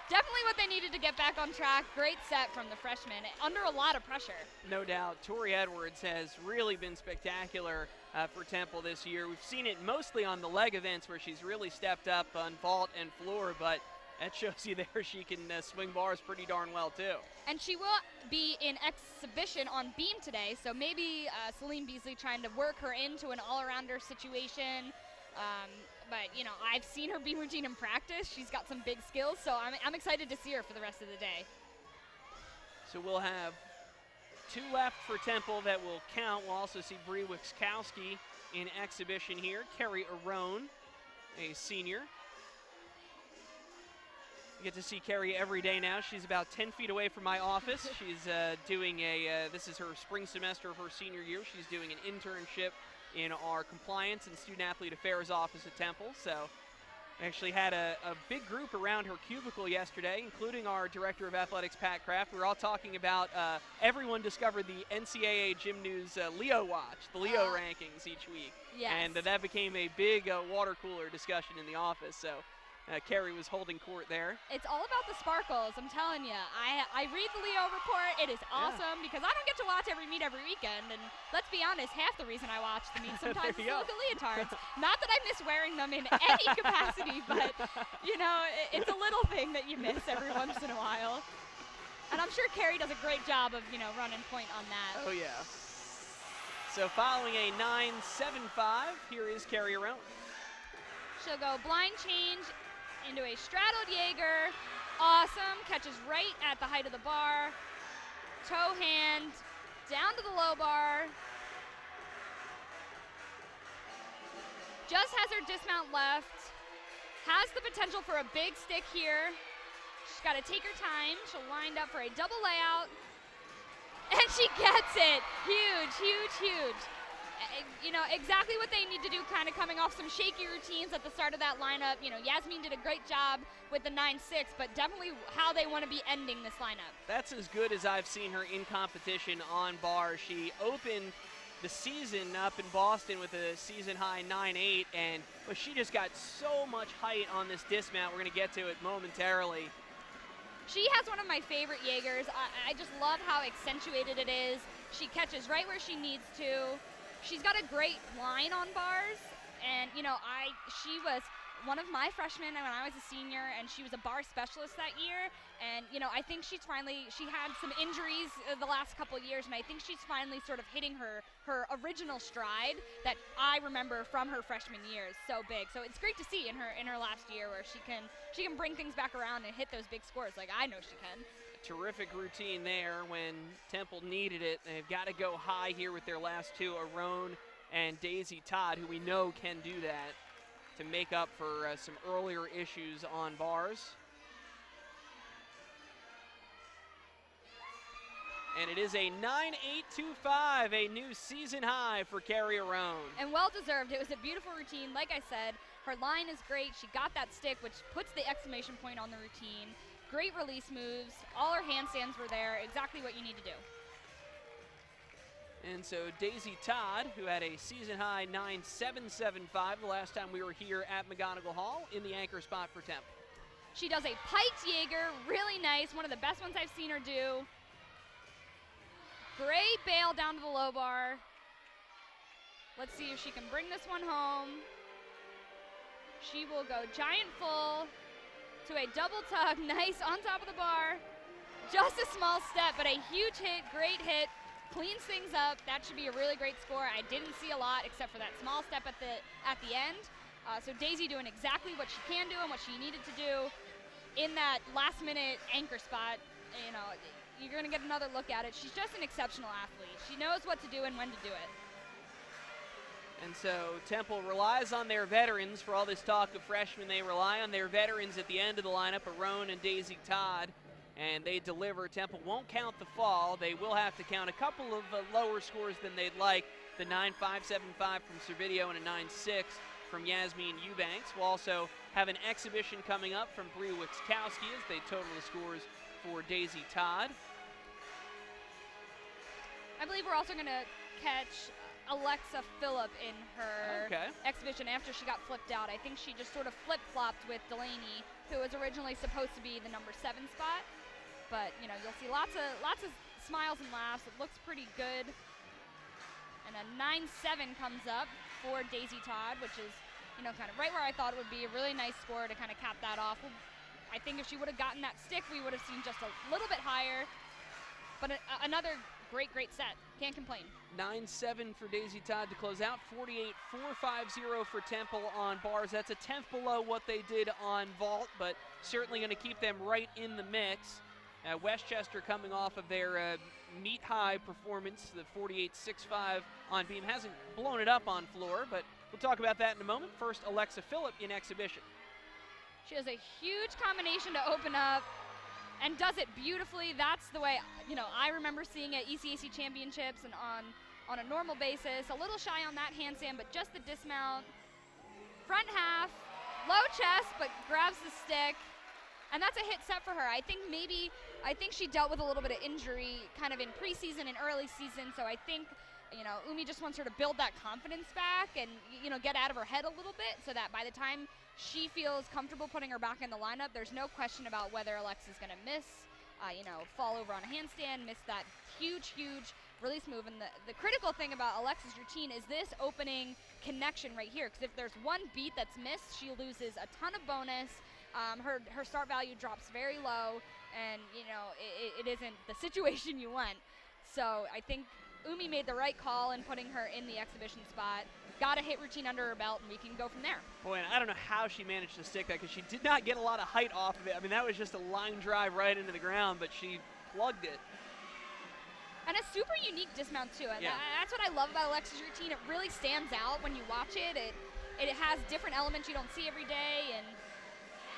Definitely what they needed to get back on track. Great set from the freshman under a lot of pressure. No doubt. Tori Edwards has really been spectacular for Temple this year. We've seen it mostly on the leg events where she's really stepped up on vault and floor, but that shows you there she can swing bars pretty darn well too. And she will be in exhibition on beam today, so maybe Celine Beasley trying to work her into an all-arounder situation. But, you know, I've seen her beam routine in practice. She's got some big skills, so I'm excited to see her for the rest of the day. So we'll have 2 left for Temple that will count. We'll also see Bree Wickskowski in exhibition here. Carrie Arone, a senior. You get to see Carrie every day now. She's about 10 feet away from my office. She's doing this is her spring semester of her senior year. She's doing an internship in our compliance and student athlete affairs office at Temple. So we actually had a big group around her cubicle yesterday, including our director of athletics, Pat Kraft. We were all talking about everyone discovered the NCAA Gym News Leo Watch, the Leo rankings each week. Yes. And that became a big water cooler discussion in the office. So Carrie was holding court there. It's all about the sparkles, I'm telling you. I read the Leo report. It is awesome because I don't get to watch every meet every weekend. And let's be honest, half the reason I watch the meet sometimes is to look at leotards. Not that I miss wearing them in any capacity, but, you know, it's a little thing that you miss every once in a while. And I'm sure Carrie does a great job of, you know, running point on that. Oh, yeah. So following a 9.75, here is Carrie Arone. She'll go blind change into a straddled Jaeger. Awesome. Catches right at the height of the bar. Toe hand down to the low bar. Just has her dismount left. Has the potential for a big stick here. She's got to take her time. She'll wind up for a double layout. And she gets it. Huge, huge, huge. You know, exactly what they need to do, kind of coming off some shaky routines at the start of that lineup. You know, Yasmin did a great job with the 9.6, but definitely how they want to be ending this lineup. That's as good as I've seen her in competition on bar. She opened the season up in Boston with a season high 9.8, but she just got so much height on this dismount. We're going to get to it momentarily. She has one of my favorite Jaegers. I just love how accentuated it is. She catches right where she needs to. She's got a great line on bars, and you know, she was one of my freshmen when I was a senior, and she was a bar specialist that year. And you know, I think she had some injuries the last couple of years, and I think she's finally sort of hitting her original stride that I remember from her freshman years. So big. So it's great to see in her last year where she can bring things back around and hit those big scores like I know she can. Terrific routine there when Temple needed it. They've got to go high here with their last two, Arone and Daisy Todd, who we know can do that to make up for some earlier issues on bars. And it is a 9.825, a new season high for Carrie Arone. And well deserved. It was a beautiful routine. Like I said, her line is great. She got that stick, which puts the exclamation point on the routine. Great release moves. All her handstands were there. Exactly what you need to do. And so Daisy Todd, who had a season-high 9.775 the last time we were here at McGonigal Hall, in the anchor spot for Temple. She does a piked Jaeger, really nice, one of the best ones I've seen her do. Great bail down to the low bar. Let's see if she can bring this one home. She will go giant full to a double tug, nice on top of the bar. Just a small step, but a huge hit, great hit. Cleans things up. That should be a really great score. I didn't see a lot except for that small step at the end. So Daisy doing exactly what she can do and what she needed to do in that last-minute anchor spot. You know, you're going to get another look at it. She's just an exceptional athlete. She knows what to do and when to do it. And so Temple relies on their veterans. For all this talk of freshmen, they rely on their veterans at the end of the lineup, Arone and Daisy Todd. And they deliver. Temple won't count the fall. They will have to count a couple of lower scores than they'd like. The 9.575 from Servideo and a 9.6 from Yasmin Eubanks. We'll also have an exhibition coming up from Bree Wickskowski as they total the scores for Daisy Todd. I believe we're also going to catch Alexa Phillip in her exhibition after she got flipped out. I think she just sort of flip-flopped with Delaney, who was originally supposed to be the number 7 spot. But you know, you'll see lots of smiles and laughs. It looks pretty good. And a 9.7 comes up for Daisy Todd, which is, you know, kind of right where I thought it would be. A really nice score to kind of cap that off. I think if she would have gotten that stick, we would have seen just a little bit higher. But another great set. Can't complain. 9.7 for Daisy Todd to close out. 48.450 for Temple on bars. That's a tenth below what they did on vault, but certainly going to keep them right in the mix. Westchester coming off of their meet high performance, the 48.65 on beam. Hasn't blown it up on floor, but we'll talk about that in a moment. First, Alexa Phillip in exhibition. She has a huge combination to open up and does it beautifully. That's the way, you know, I remember seeing at ECAC championships and on a normal basis. A little shy on that handstand, but just the dismount. Front half, low chest, but grabs the stick. And that's a hit set for her. I think she dealt with a little bit of injury kind of in preseason and early season, so I think, you know, Umi just wants her to build that confidence back and, you know, get out of her head a little bit so that by the time she feels comfortable putting her back in the lineup, there's no question about whether Alexa's going to miss, you know, fall over on a handstand, miss that huge release move. And the critical thing about Alexa's routine is this opening connection right here, because if there's one beat that's missed, she loses a ton of bonus. Her start value drops very low, and you know it isn't the situation you want. So I think Umi made the right call in putting her in the exhibition spot. Got a hit routine under her belt, and we can go from there. Boy, and I don't know how she managed to stick that, because she did not get a lot of height off of it. I mean, that was just a line drive right into the ground, but she plugged it. And a super unique dismount too. And yeah. That's what I love about Alexa's routine. It really stands out when you watch it. It has different elements you don't see every day, and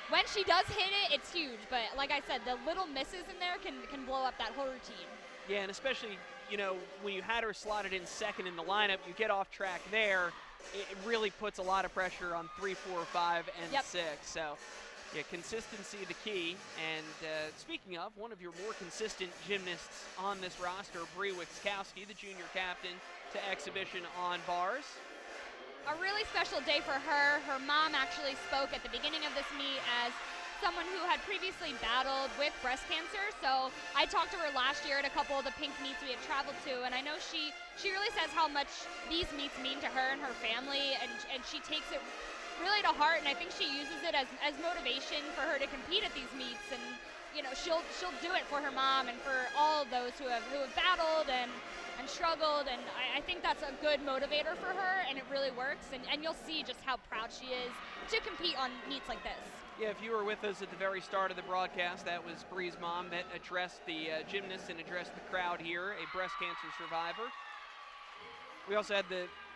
when she does hit it, it's huge. But like I said, the little misses in there can blow up that whole routine. Yeah, and especially, you know, when you had her slotted in second in the lineup, you get off track there, it really puts a lot of pressure on 3, 4, 5, and 6. So, Yeah, consistency the key. And speaking of, one of your more consistent gymnasts on this roster, Bree Wickskowski, the junior captain to exhibition on bars. A really special day for her. Her mom actually spoke at the beginning of this meet as someone who had previously battled with breast cancer. So I talked to her last year at a couple of the pink meets we had traveled to, and I know she really says how much these meets mean to her and her family, and she takes it really to heart, and I think she uses it as motivation for her to compete at these meets. And you know, she'll do it for her mom and for all of those who have battled and struggled, and I think that's a good motivator for her, and it really works, and you'll see just how proud she is to compete on meets like this. Yeah, if you were with us at the very start of the broadcast, that was Bree's mom that addressed the gymnasts and addressed the crowd here, a breast cancer survivor. We also had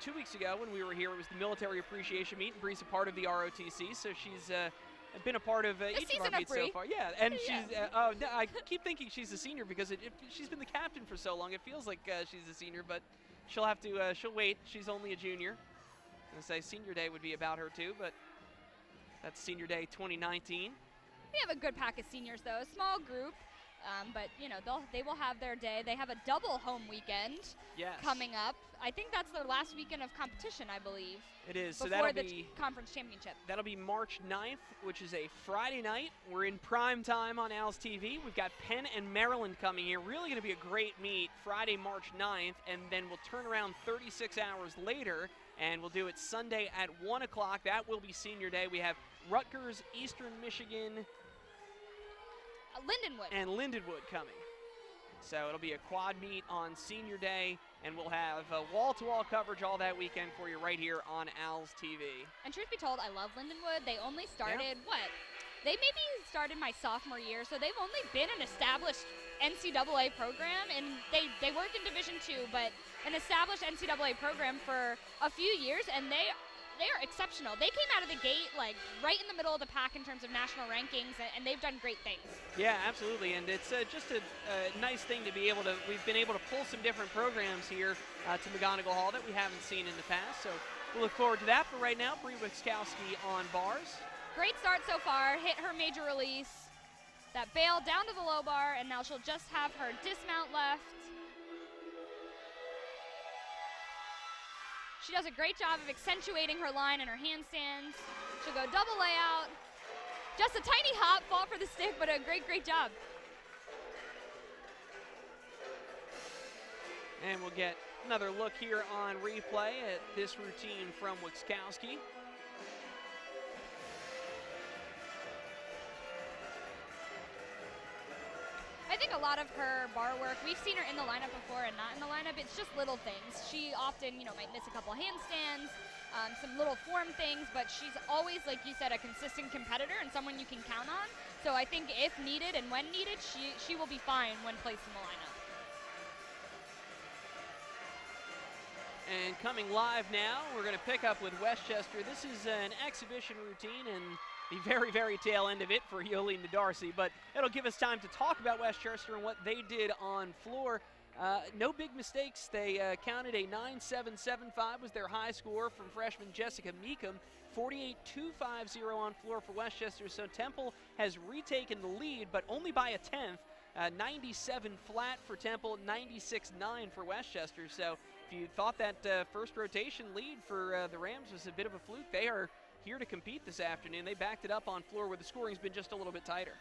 2 weeks ago when we were here, it was the military appreciation meet, and Bree's a part of the ROTC, so she's been a part of each of our meets so far. Yeah, and she's, I keep thinking she's a senior because she's been the captain for so long. It feels like she's a senior, but she'll have to, she'll wait. She's only a junior. I say senior day would be about her too, but that's senior day 2019. We have a good pack of seniors though, a small group. But you know, they will have their day. They have a double home weekend coming up. I think that's their last weekend of competition, I believe. It is. Before so that'll the be conference championship. That'll be March 9th, which is a Friday night. We're in prime time on Al's TV. We've got Penn and Maryland coming here. Really going to be a great meet Friday, March 9th, and then we'll turn around 36 hours later, and we'll do it Sunday at 1 o'clock. That will be senior day. We have Rutgers, Eastern Michigan, Lindenwood. And Lindenwood coming. So it'll be a quad meet on senior day, and we'll have wall-to-wall coverage all that weekend for you right here on Al's TV. And truth be told, I love Lindenwood. They only started, They maybe started my sophomore year, so they've only been an established NCAA program, and they work in Division II, but an established NCAA program for a few years, and they are exceptional. They came out of the gate like right in the middle of the pack in terms of national rankings, and they've done great things. Yeah, absolutely, and it's just a nice thing to be able to, we've been able to pull some different programs here to McGonigal Hall that we haven't seen in the past, so we'll look forward to that. But right now, Bree Wickskowski on bars. Great start so far, hit her major release, that bail down to the low bar, and now she'll just have her dismount left. She does a great job of accentuating her line and her handstands. She'll go double layout. Just a tiny hop, fall for the stick, but a great job. And we'll get another look here on replay at this routine from Wickskowski. I think a lot of her bar work, we've seen her in the lineup before and not in the lineup. It's just little things. She often, might miss a couple handstands, some little form things, but she's always, like you said, a consistent competitor and someone you can count on. So I think if needed and when needed, she will be fine when placed in the lineup. And coming live now, we're going to pick up with Westchester. This is an exhibition routine and the very, very tail end of it for Yolene Darcy, but it'll give us time to talk about Westchester and what they did on floor. No big mistakes. They counted a 9.775 was their high score from freshman Jessica Meekum, 48.250 on floor for Westchester. So Temple has retaken the lead, but only by a tenth. 97 flat for Temple, 96.9 for Westchester. So if you thought that first rotation lead for the Rams was a bit of a fluke, they are here to compete this afternoon. They backed it up on floor where the scoring's been just a little bit tighter.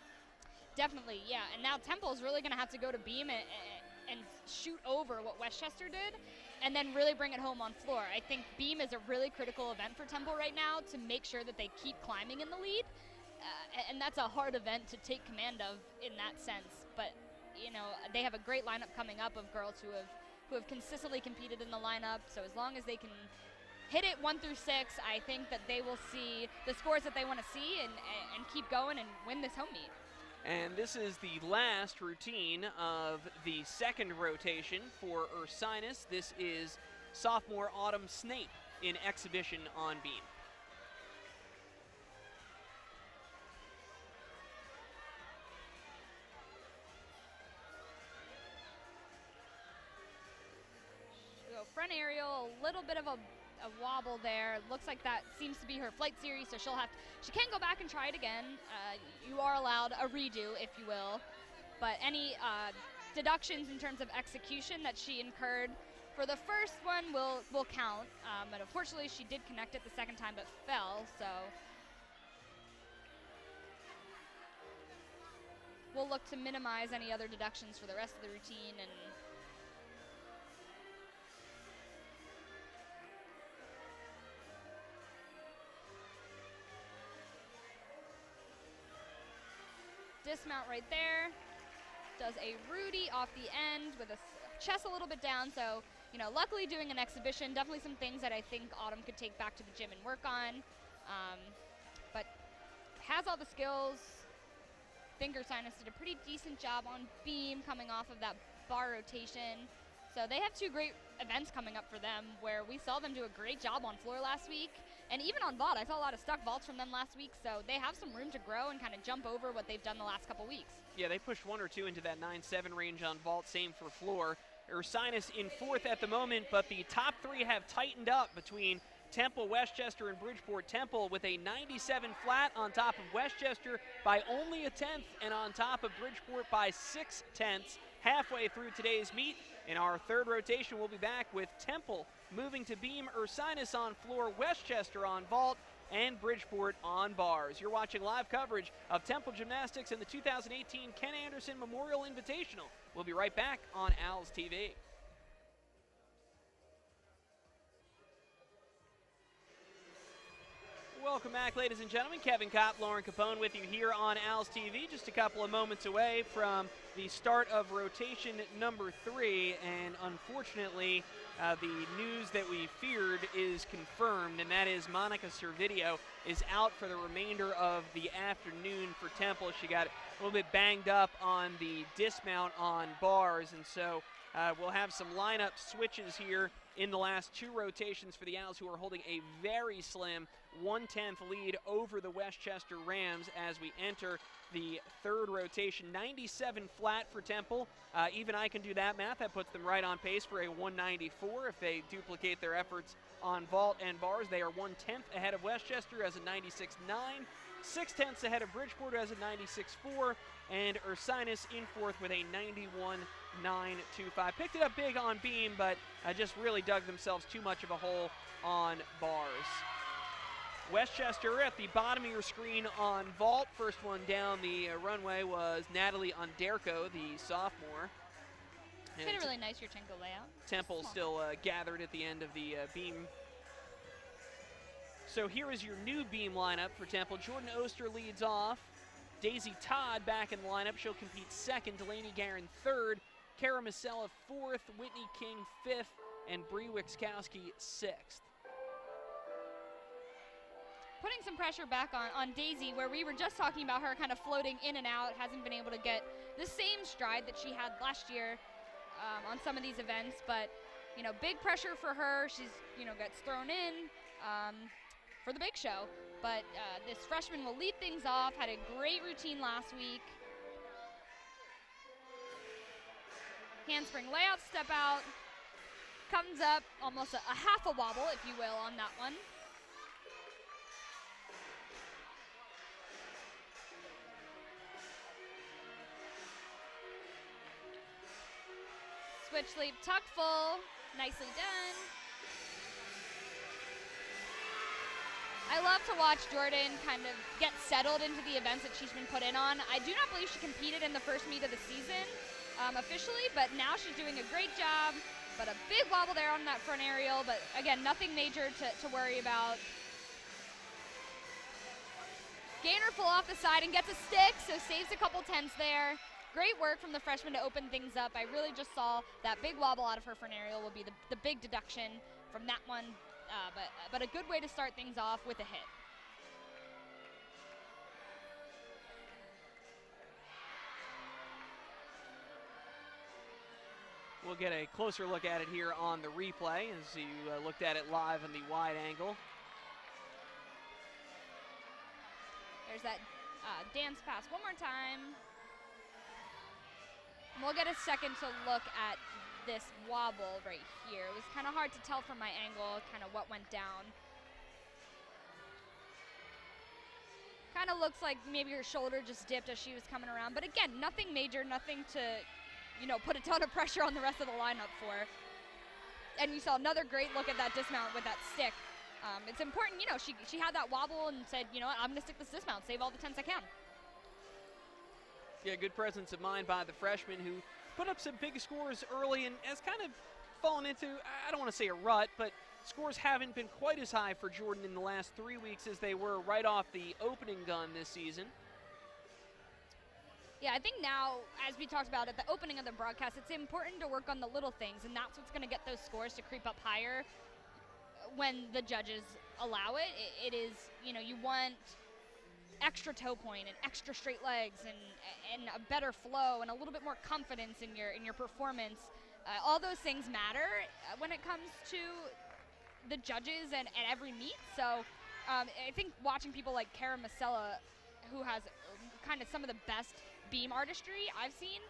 Definitely, yeah. And now Temple's really going to have to go to beam and shoot over what Westchester did and then really bring it home on floor. I think beam is a really critical event for Temple right now to make sure that they keep climbing in the lead. And that's a hard event to take command of in that sense. But, they have a great lineup coming up of girls who have consistently competed in the lineup. So as long as they can hit it 1 through 6, I think that they will see the scores that they want to see and keep going and win this home meet. And this is the last routine of the second rotation for Ursinus. This is sophomore Autumn Snape in exhibition on beam. Front aerial, a little bit of a a wobble there. Looks like that seems to be her flight series, so she can go back and try it again. You are allowed a redo, if you will, but any deductions in terms of execution that she incurred for the first one will count. But unfortunately, she did connect it the second time, but fell, so we'll look to minimize any other deductions for the rest of the routine. And dismount right there. Does a Rudy off the end with a chest a little bit down. So, you know, luckily doing an exhibition, definitely some things that I think Autumn could take back to the gym and work on. But has all the skills. I think Ursinus did a pretty decent job on beam coming off of that bar rotation. So they have two great events coming up for them where we saw them do a great job on floor last week. And even on vault, I saw a lot of stuck vaults from them last week, so they have some room to grow and kind of jump over what they've done the last couple weeks. Yeah, they pushed 1 or 2 into that 9-7 range on vault, same for floor. Ursinus in 4th at the moment, but the top 3 have tightened up between Temple, Westchester, and Bridgeport. Temple with a 97 flat on top of Westchester by only a 10th, and on top of Bridgeport by 6/10 halfway through today's meet. In our 3rd rotation, we'll be back with Temple moving to beam, Ursinus on floor, Westchester on vault, and Bridgeport on bars. You're watching live coverage of Temple Gymnastics in the 2018 Ken Anderson Memorial Invitational. We'll be right back on Owls TV. Welcome back, ladies and gentlemen. Kevin Kopp, Lauren Capone with you here on Owls TV. Just a couple of moments away from the start of rotation number 3, and unfortunately, the news that we feared is confirmed, and that is Monica Servideo is out for the remainder of the afternoon for Temple. She got a little bit banged up on the dismount on bars, and so we'll have some lineup switches here in the last 2 rotations for the Owls, who are holding a very slim 1/10 lead over the Westchester Rams as we enter the 3rd rotation. 97 flat for Temple. Even I can do that math. That puts them right on pace for a 194 if they duplicate their efforts on vault and bars. They are 1/10 ahead of Westchester as a 96.9, 6/10 ahead of Bridgeport as a 96.4, and Ursinus in 4th with a 91.925. Picked it up big on beam, but just really dug themselves too much of a hole on bars. Westchester at the bottom of your screen on vault. First one down the runway was Natalie Onderko, the sophomore. Did a really nice Yurchenko layout. Temple still gathered at the end of the beam. So here is your new beam lineup for Temple. Jordan Oster leads off. Daisy Todd back in the lineup. She'll compete 2nd. Delaney Guerin 3rd. Kara Masella 4th. Whitney King 5th. And Bree Wixkowski 6th. Putting some pressure back on Daisy, where we were just talking about her kind of floating in and out, hasn't been able to get the same stride that she had last year on some of these events, but, you know, big pressure for her. She's, you know, gets thrown in for the big show, but this freshman will lead things off, had a great routine last week. Handspring layout, step out, comes up, almost a half a wobble, if you will, on that one. Switch leap, tuck full, nicely done. I love to watch Jordan kind of get settled into the events that she's been put in on. I do not believe she competed in the first meet of the season officially, but now she's doing a great job. But a big wobble there on that front aerial, but again, nothing major to worry about. Gainer full off the side and gets a stick, so saves a couple 10s there. Great work from the freshman to open things up. I really just saw that big wobble out of her front aerial will be the big deduction from that one, but a good way to start things off with a hit. We'll get a closer look at it here on the replay as you looked at it live in the wide angle. There's that dance pass one more time. We'll get a second to look at this wobble right here. It was kind of hard to tell from my angle kind of what went down. Kind of looks like maybe her shoulder just dipped as she was coming around. But again, nothing major, nothing to, you know, put a ton of pressure on the rest of the lineup for. And you saw another great look at that dismount with that stick. It's important, you know, she had that wobble and said, you know what, I'm going to stick this dismount, save all the tenths I can. Yeah, good presence of mind by the freshman who put up some big scores early and has kind of fallen into, I don't want to say a rut, but scores haven't been quite as high for Jordan in the last 3 weeks as they were right off the opening gun this season. Yeah, I think now, as we talked about at the opening of the broadcast, it's important to work on the little things, and that's what's going to get those scores to creep up higher when the judges allow it. It is, you know, you want extra toe point and extra straight legs and a better flow and a little bit more confidence in your performance. All those things matter when it comes to the judges and every meet. So I think watching people like Kara Masella, who has kind of some of the best beam artistry I've seen,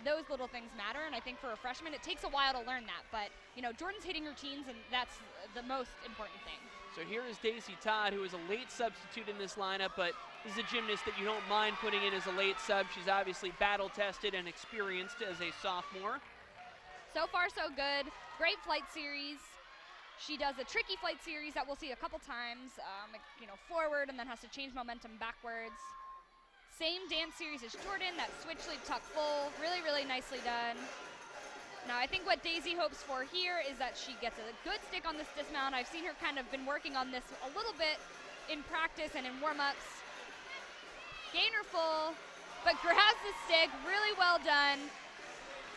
those little things matter, and I think for a freshman it takes a while to learn that, but you know, Jordan's hitting routines, and that's the most important thing. So here is Daisy Todd, who is a late substitute in this lineup, but this is a gymnast that you don't mind putting in as a late sub. She's obviously battle-tested and experienced as a sophomore. So far, so good. Great flight series. She does a tricky flight series that we'll see a couple times, you know, forward and then has to change momentum backwards. Same dance series as Jordan, that switch leap tuck full, really, really nicely done. Now I think what Daisy hopes for here is that she gets a good stick on this dismount. I've seen her kind of been working on this a little bit in practice and in warm-ups. Gainer full, but grabs the stick, really well done.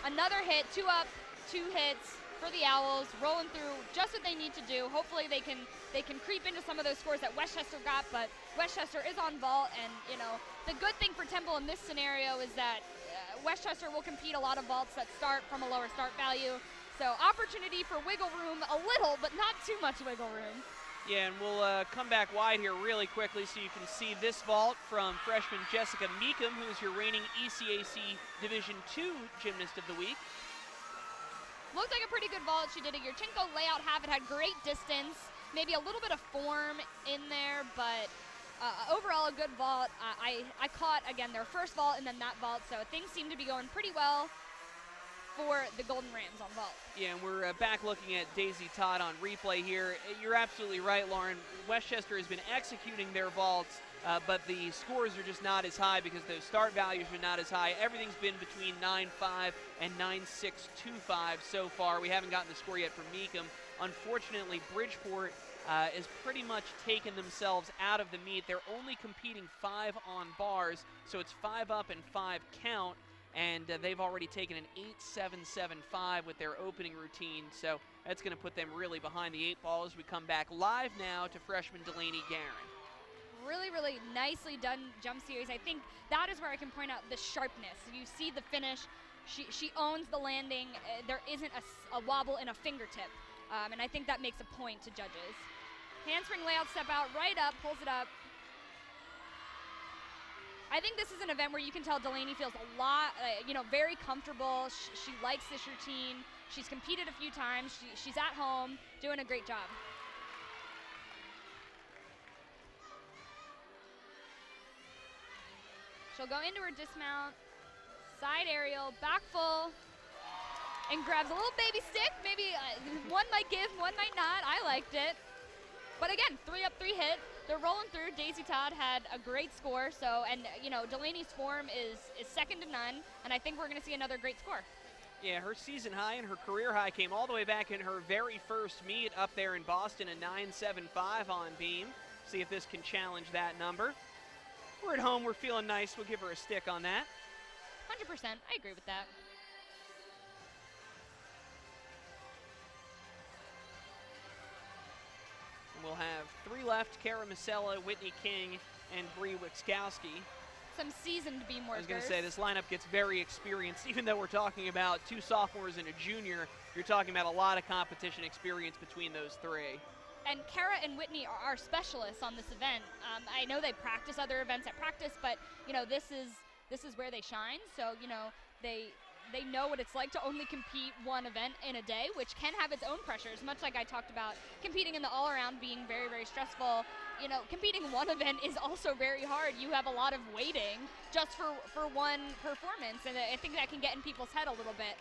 Another hit, 2 up, 2 hits for the Owls, rolling through just what they need to do. Hopefully they can creep into some of those scores that Westchester got, but Westchester is on vault, and you know, the good thing for Temple in this scenario is that Westchester will compete a lot of vaults that start from a lower start value. So opportunity for wiggle room a little, but not too much wiggle room. Yeah, and we'll come back wide here really quickly so you can see this vault from freshman Jessica Meekum, who is your reigning ECAC Division II Gymnast of the Week. Looked like a pretty good vault. She did a Yurchenko layout half. It had great distance, maybe a little bit of form in there, but overall a good vault. I caught, again, their first vault and then that vault, so things seem to be going pretty well for the Golden Rams on vault. Yeah, and we're back looking at Daisy Todd on replay here. You're absolutely right, Lauren. Westchester has been executing their vaults, but the scores are just not as high because those start values are not as high. Everything's been between 9.5 and 9.625 so far. We haven't gotten the score yet from Meekum. Unfortunately, Bridgeport is pretty much taken themselves out of the meet. They're only competing 5 on bars, so it's 5 up and 5 count. And they've already taken an 8.775 with their opening routine, so that's going to put them really behind the 8 ball as we come back live now to freshman Delaney Guerin. Really, really nicely done jump series. I think that is where I can point out the sharpness. You see the finish. She owns the landing. There isn't a wobble in a fingertip, and I think that makes a point to judges. Handspring layout, step out, right up, pulls it up. I think this is an event where you can tell Delaney feels a lot, you know, very comfortable. She likes this routine. She's competed a few times. She's at home, doing a great job. She'll go into her dismount, side aerial, back full, and grabs a little baby stick. Maybe one might give, one might not. I liked it. But again, 3 up, 3 hit. They're rolling through. Daisy Todd had a great score, so, and you know, Delaney's form is second to none, and I think we're gonna see another great score. Yeah, her season high and her career high came all the way back in her very first meet up there in Boston, a 9.75 on beam. See if this can challenge that number. We're at home, we're feeling nice. We'll give her a stick on that. 100%, I agree with that. We'll have 3 left, Kara Masella, Whitney King, and Bree Wickskowski. Some seasoned beam workers. I was going to say, this lineup gets very experienced. Even though we're talking about 2 sophomores and a junior, you're talking about a lot of competition experience between those 3. And Kara and Whitney are specialists on this event. I know they practice other events at practice, but you know, this is where they shine. So you know, they they know what it's like to only compete one event in a day, which can have its own pressures, much like I talked about competing in the all-around being very, very stressful. You know, competing in one event is also very hard. You have a lot of waiting just for one performance, and I think that can get in people's head a little bit.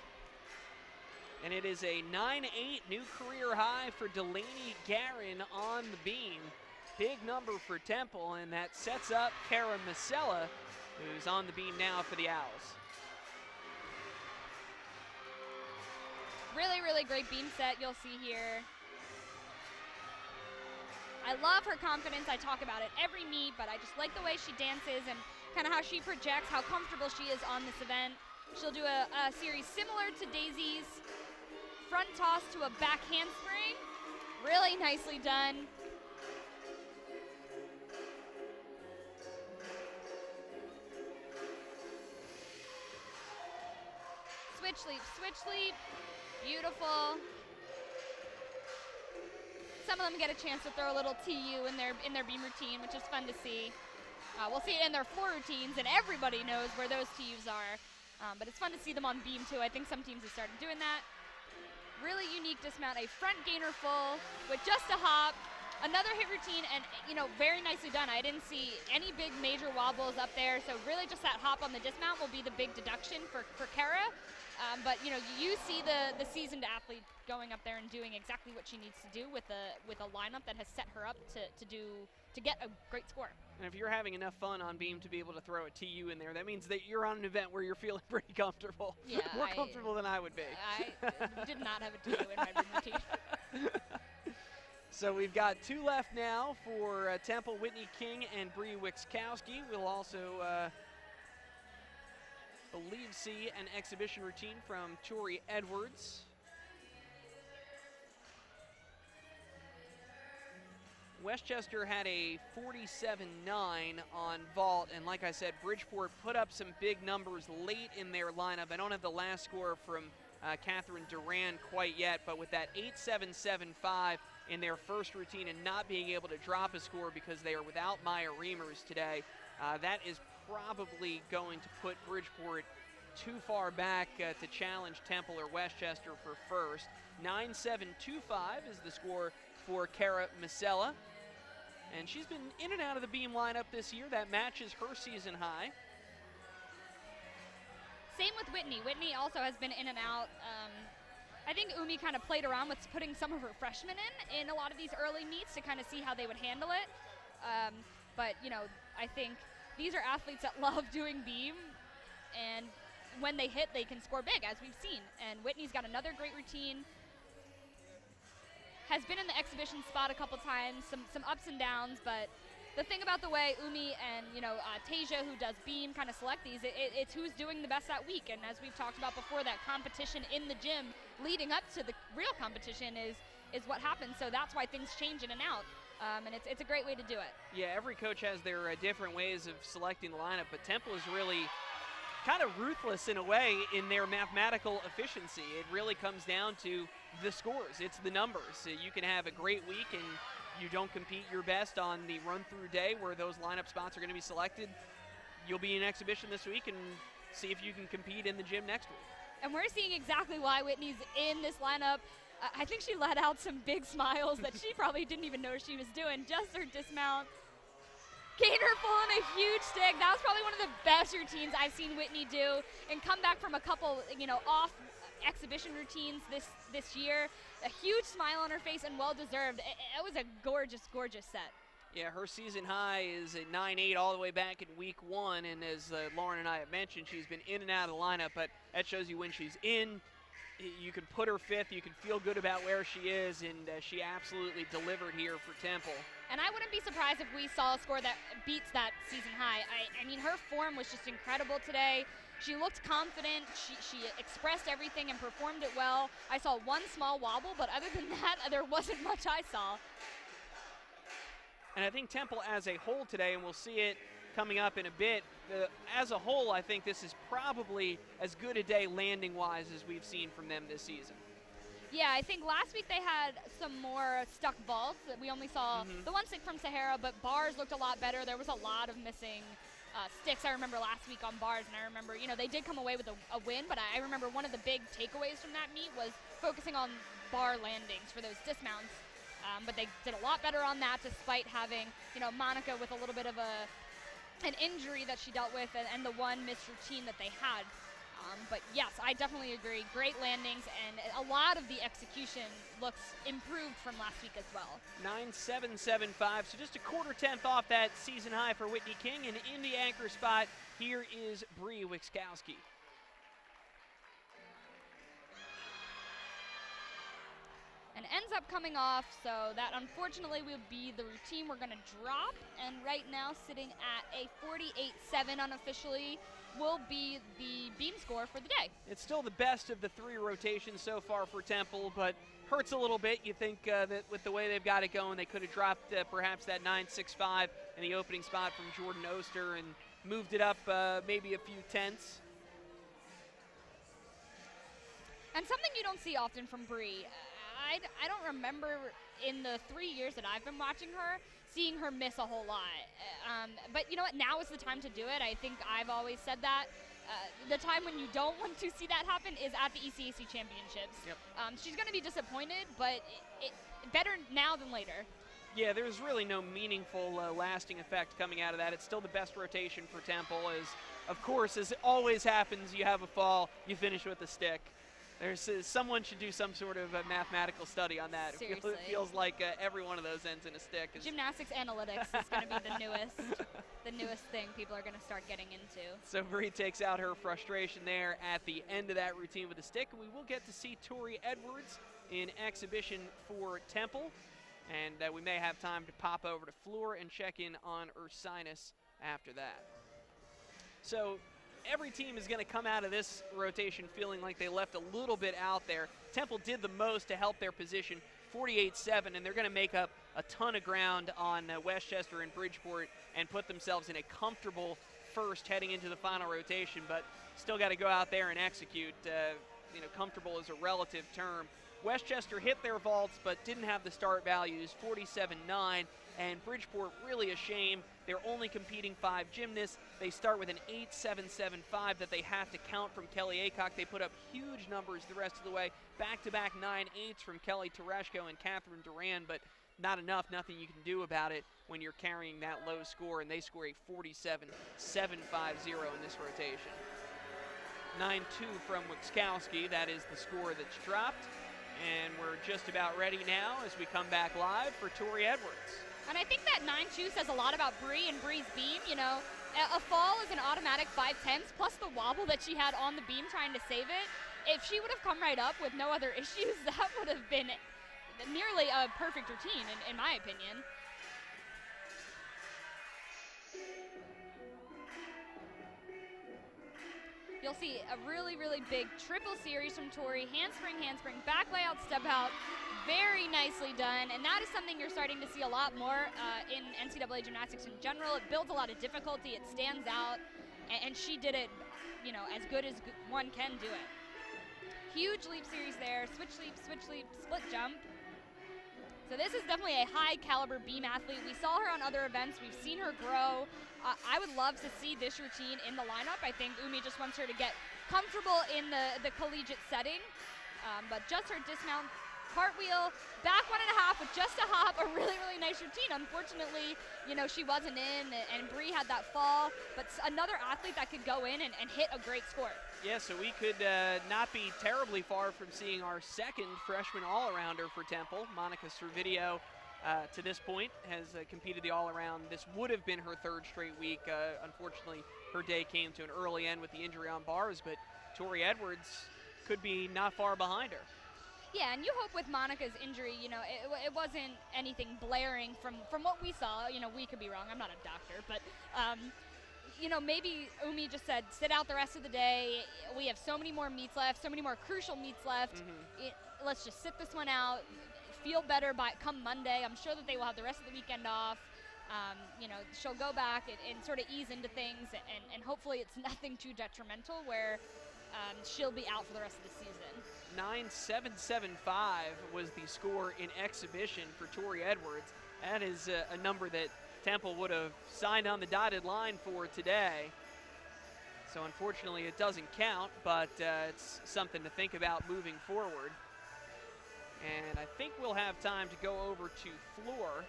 And it is a 9.8 new career high for Delaney Guerin on the beam. Big number for Temple, and that sets up Kara Masella, who's on the beam now for the Owls. Really, really great beam set you'll see here. I love her confidence. I talk about it every meet, but I just like the way she dances and kind of how she projects, how comfortable she is on this event. She'll do a series similar to Daisy's front toss to a back handspring. Really nicely done. Switch leap, beautiful. Some of them get a chance to throw a little TU in their beam routine, which is fun to see. We'll see it in their floor routines, and everybody knows where those TUs are. But it's fun to see them on beam too. I think some teams have started doing that. Really unique dismount, a front gainer full with just a hop. Another hit routine, and very nicely done. I didn't see any big major wobbles up there, so really just that hop on the dismount will be the big deduction for Kara. But you see the seasoned athlete going up there and doing exactly what she needs to do with a lineup that has set her up to get a great score. And if you're having enough fun on beam to be able to throw a TU in there, that means that you're on an event where you're feeling pretty comfortable. Yeah, More comfortable than I would be. I did not have a TU in my beam routine. So we've got two left now for Temple, Whitney King and Bree Wixkowski. We'll also believe see an exhibition routine from Tori Edwards. Westchester had a 47.9 on vault, and like I said, Bridgeport put up some big numbers late in their lineup. I don't have the last score from Catherine Duran quite yet, but with that 8.775 in their first routine and not being able to drop a score because they are without Maya Reimers today, that is probably going to put Bridgeport too far back to challenge Temple or Westchester for first. 9.725 is the score for Kara Masella. And she's been in and out of the beam lineup this year. That matches her season high. Same with Whitney. Whitney also has been in and out. I think Umi kind of played around with putting some of her freshmen in a lot of these early meets to kind of see how they would handle it. But, I think these are athletes that love doing beam, and when they hit, they can score big, as we've seen. And Whitney's got another great routine. Has been in the exhibition spot a couple times, some ups and downs, but the thing about the way Umi and Tasia, who does beam, kind of select these, it's who's doing the best that week. And as we've talked about before, that competition in the gym leading up to the real competition is what happens. So that's why things change in and out, and it's a great way to do it. Yeah, every coach has their different ways of selecting the lineup, but Temple is really kind of ruthless in a way in their mathematical efficiency. It really comes down to the scores. It's the numbers. You can have a great week and you don't compete your best on the run-through day where those lineup spots are going to be selected. You'll be in exhibition this week and see if you can compete in the gym next week. And we're seeing exactly why Whitney's in this lineup. I think she let out some big smiles that she probably didn't even know she was doing. Just her dismount. Gainer full and a huge stick. That was probably one of the best routines I've seen Whitney do, and come back from a couple, off exhibition routines this year. A huge smile on her face and well-deserved. It was a gorgeous, gorgeous set. Yeah, her season high is at 9.8 all the way back in week one, and as Lauren and I have mentioned, she's been in and out of the lineup, but that shows you when she's in, you can put her fifth, you can feel good about where she is, and she absolutely delivered here for Temple. And I wouldn't be surprised if we saw a score that beats that season high. I mean, her form was just incredible today. She looked confident, she expressed everything and performed it well. I saw one small wobble, but other than that, there wasn't much I saw. And I think Temple as a whole today, and we'll see it coming up in a bit, as a whole, I think this is probably as good a day landing-wise as we've seen from them this season. Yeah, I think last week they had some more stuck vaults. We only saw the one stick from Sahara, but bars looked a lot better. There was a lot of missing sticks. I remember last week on bars, and I remember, you know, they did come away with a win, but I remember one of the big takeaways from that meet was focusing on bar landings for those dismounts. But they did a lot better on that, despite having, you know, Monica with a little bit of an injury that she dealt with, and the one missed routine that they had. But yes, I definitely agree. Great landings, and a lot of the execution looks improved from last week as well. 9.775, so just a quarter tenth off that season high for Whitney King. And in the anchor spot, here is Bree Wiskowski. And ends up coming off, so that unfortunately will be the routine we're going to drop. And right now, sitting at a 48.7 unofficially, will be the beam score for the day. It's still the best of the 3 rotations so far for Temple, but hurts a little bit. You think that with the way they've got it going, they could have dropped perhaps that 9.65 in the opening spot from Jordan Oster and moved it up maybe a few tenths. And something you don't see often from Bree, I don't remember in the 3 years that I've been watching her, seeing her miss a whole lot. But you know what, now is the time to do it. I think I've always said that. The time when you don't want to see that happen is at the ECAC Championships. Yep. She's going to be disappointed, but better now than later. Yeah, there's really no meaningful lasting effect coming out of that. It's still the best rotation for Temple. Of course, as it always happens, you have a fall, you finish with a stick. Someone should do some sort of mathematical study on that. Seriously. It feels like every one of those ends in a stick. Gymnastics analytics is going to be the newest thing people are going to start getting into. So Bree takes out her frustration there at the end of that routine with a stick. We will get to see Tori Edwards in exhibition for Temple, and we may have time to pop over to Floor and check in on Ursinus after that. So every team is going to come out of this rotation feeling like they left a little bit out there. Temple did the most to help their position, 48-7, and they're going to make up a ton of ground on Westchester and Bridgeport and put themselves in a comfortable first heading into the final rotation, but still got to go out there and execute. Comfortable is a relative term. Westchester hit their vaults but didn't have the start values, 47.9, and Bridgeport, really a shame. They're only competing 5 gymnasts. They start with an 8.775 that they have to count from Kelly Aycock. They put up huge numbers the rest of the way. Back-to-back 9.8s from Kelly Tereshko and Catherine Duran, but not enough, nothing you can do about it when you're carrying that low score, and they score a 47.750 in this rotation. 9.2 from Wiskowski, that is the score that's dropped. And we're just about ready now as we come back live for Tori Edwards. And I think that 9.2 says a lot about Bree and Bree's beam. You know, a fall is an automatic 5/10, plus the wobble that she had on the beam trying to save it. If she would have come right up with no other issues, that would have been nearly a perfect routine, in my opinion. You'll see a really, really big triple series from Tori. Handspring, handspring, back layout, step out. Very nicely done. And that is something you're starting to see a lot more in NCAA gymnastics in general. It builds a lot of difficulty. It stands out. And she did it, you know, as good as one can do it. Huge leap series there. Switch leap, split jump. So this is definitely a high caliber beam athlete. We saw her on other events. We've seen her grow. I would love to see this routine in the lineup. I think Umi just wants her to get comfortable in the collegiate setting. But just her dismount, cartwheel, back 1.5 with just a hop, a really, really nice routine. Unfortunately, you know, she wasn't in, and Bree had that fall. But another athlete that could go in and hit a great score. Yeah, so we could not be terribly far from seeing our second freshman all-arounder for Temple. Monica Servideo, to this point, has competed the all-around. This would have been her 3rd straight week. Unfortunately, her day came to an early end with the injury on bars, but Tori Edwards could be not far behind her. Yeah, and you hope with Monica's injury, you know, it wasn't anything blaring from what we saw. You know, we could be wrong. I'm not a doctor, but you know, maybe Umi just said, sit out the rest of the day. We have so many more meets left, so many more crucial meets left. Let's just sit this one out, feel better by come Monday. I'm sure that they will have the rest of the weekend off. You know, she'll go back and sort of ease into things, and hopefully it's nothing too detrimental where she'll be out for the rest of the season. 9.775 was the score in exhibition for Tori Edwards. That is a number that Temple would have signed on the dotted line for today. So unfortunately it doesn't count, but it's something to think about moving forward. And I think we'll have time to go over to floor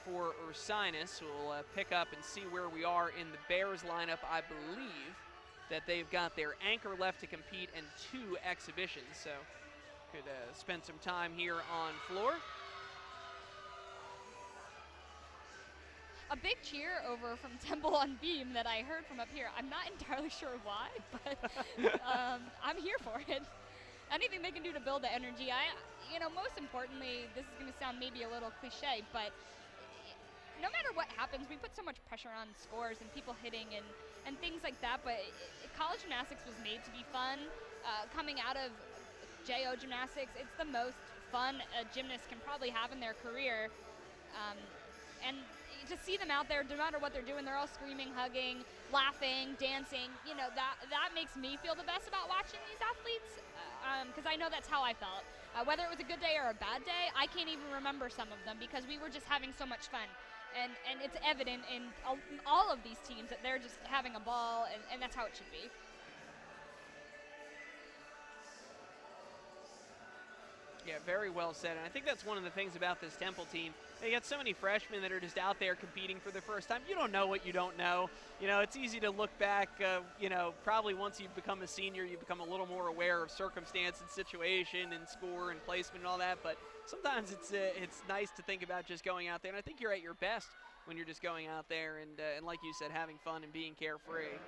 for Ursinus. We'll pick up and see where we are in the Bears lineup. I believe that they've got their anchor left to compete and 2 exhibitions, so could spend some time here on floor. A big cheer over from Temple on beam that I heard from up here. I'm not entirely sure why, but I'm here for it. Anything they can do to build the energy. Most importantly, this is going to sound maybe a little cliche, but no matter what happens, we put so much pressure on scores and people hitting and things like that, but college gymnastics was made to be fun. Coming out of JO gymnastics, it's the most fun a gymnast can probably have in their career. And to see them out there, no matter what they're doing, they're all screaming, hugging, laughing, dancing. That makes me feel the best about watching these athletes, because I know that's how I felt. Whether it was a good day or a bad day, I can't even remember some of them because we were just having so much fun. And it's evident in all of these teams that they're just having a ball, and that's how it should be. Yeah, very well said. And I think that's one of the things about this Temple team. They got so many freshmen that are just out there competing for the first time. You don't know what you don't know. It's easy to look back, probably once you become a senior, you become a little more aware of circumstance and situation and score and placement and all that. But sometimes it's nice to think about just going out there. And I think you're at your best when you're just going out there and like you said, having fun and being carefree.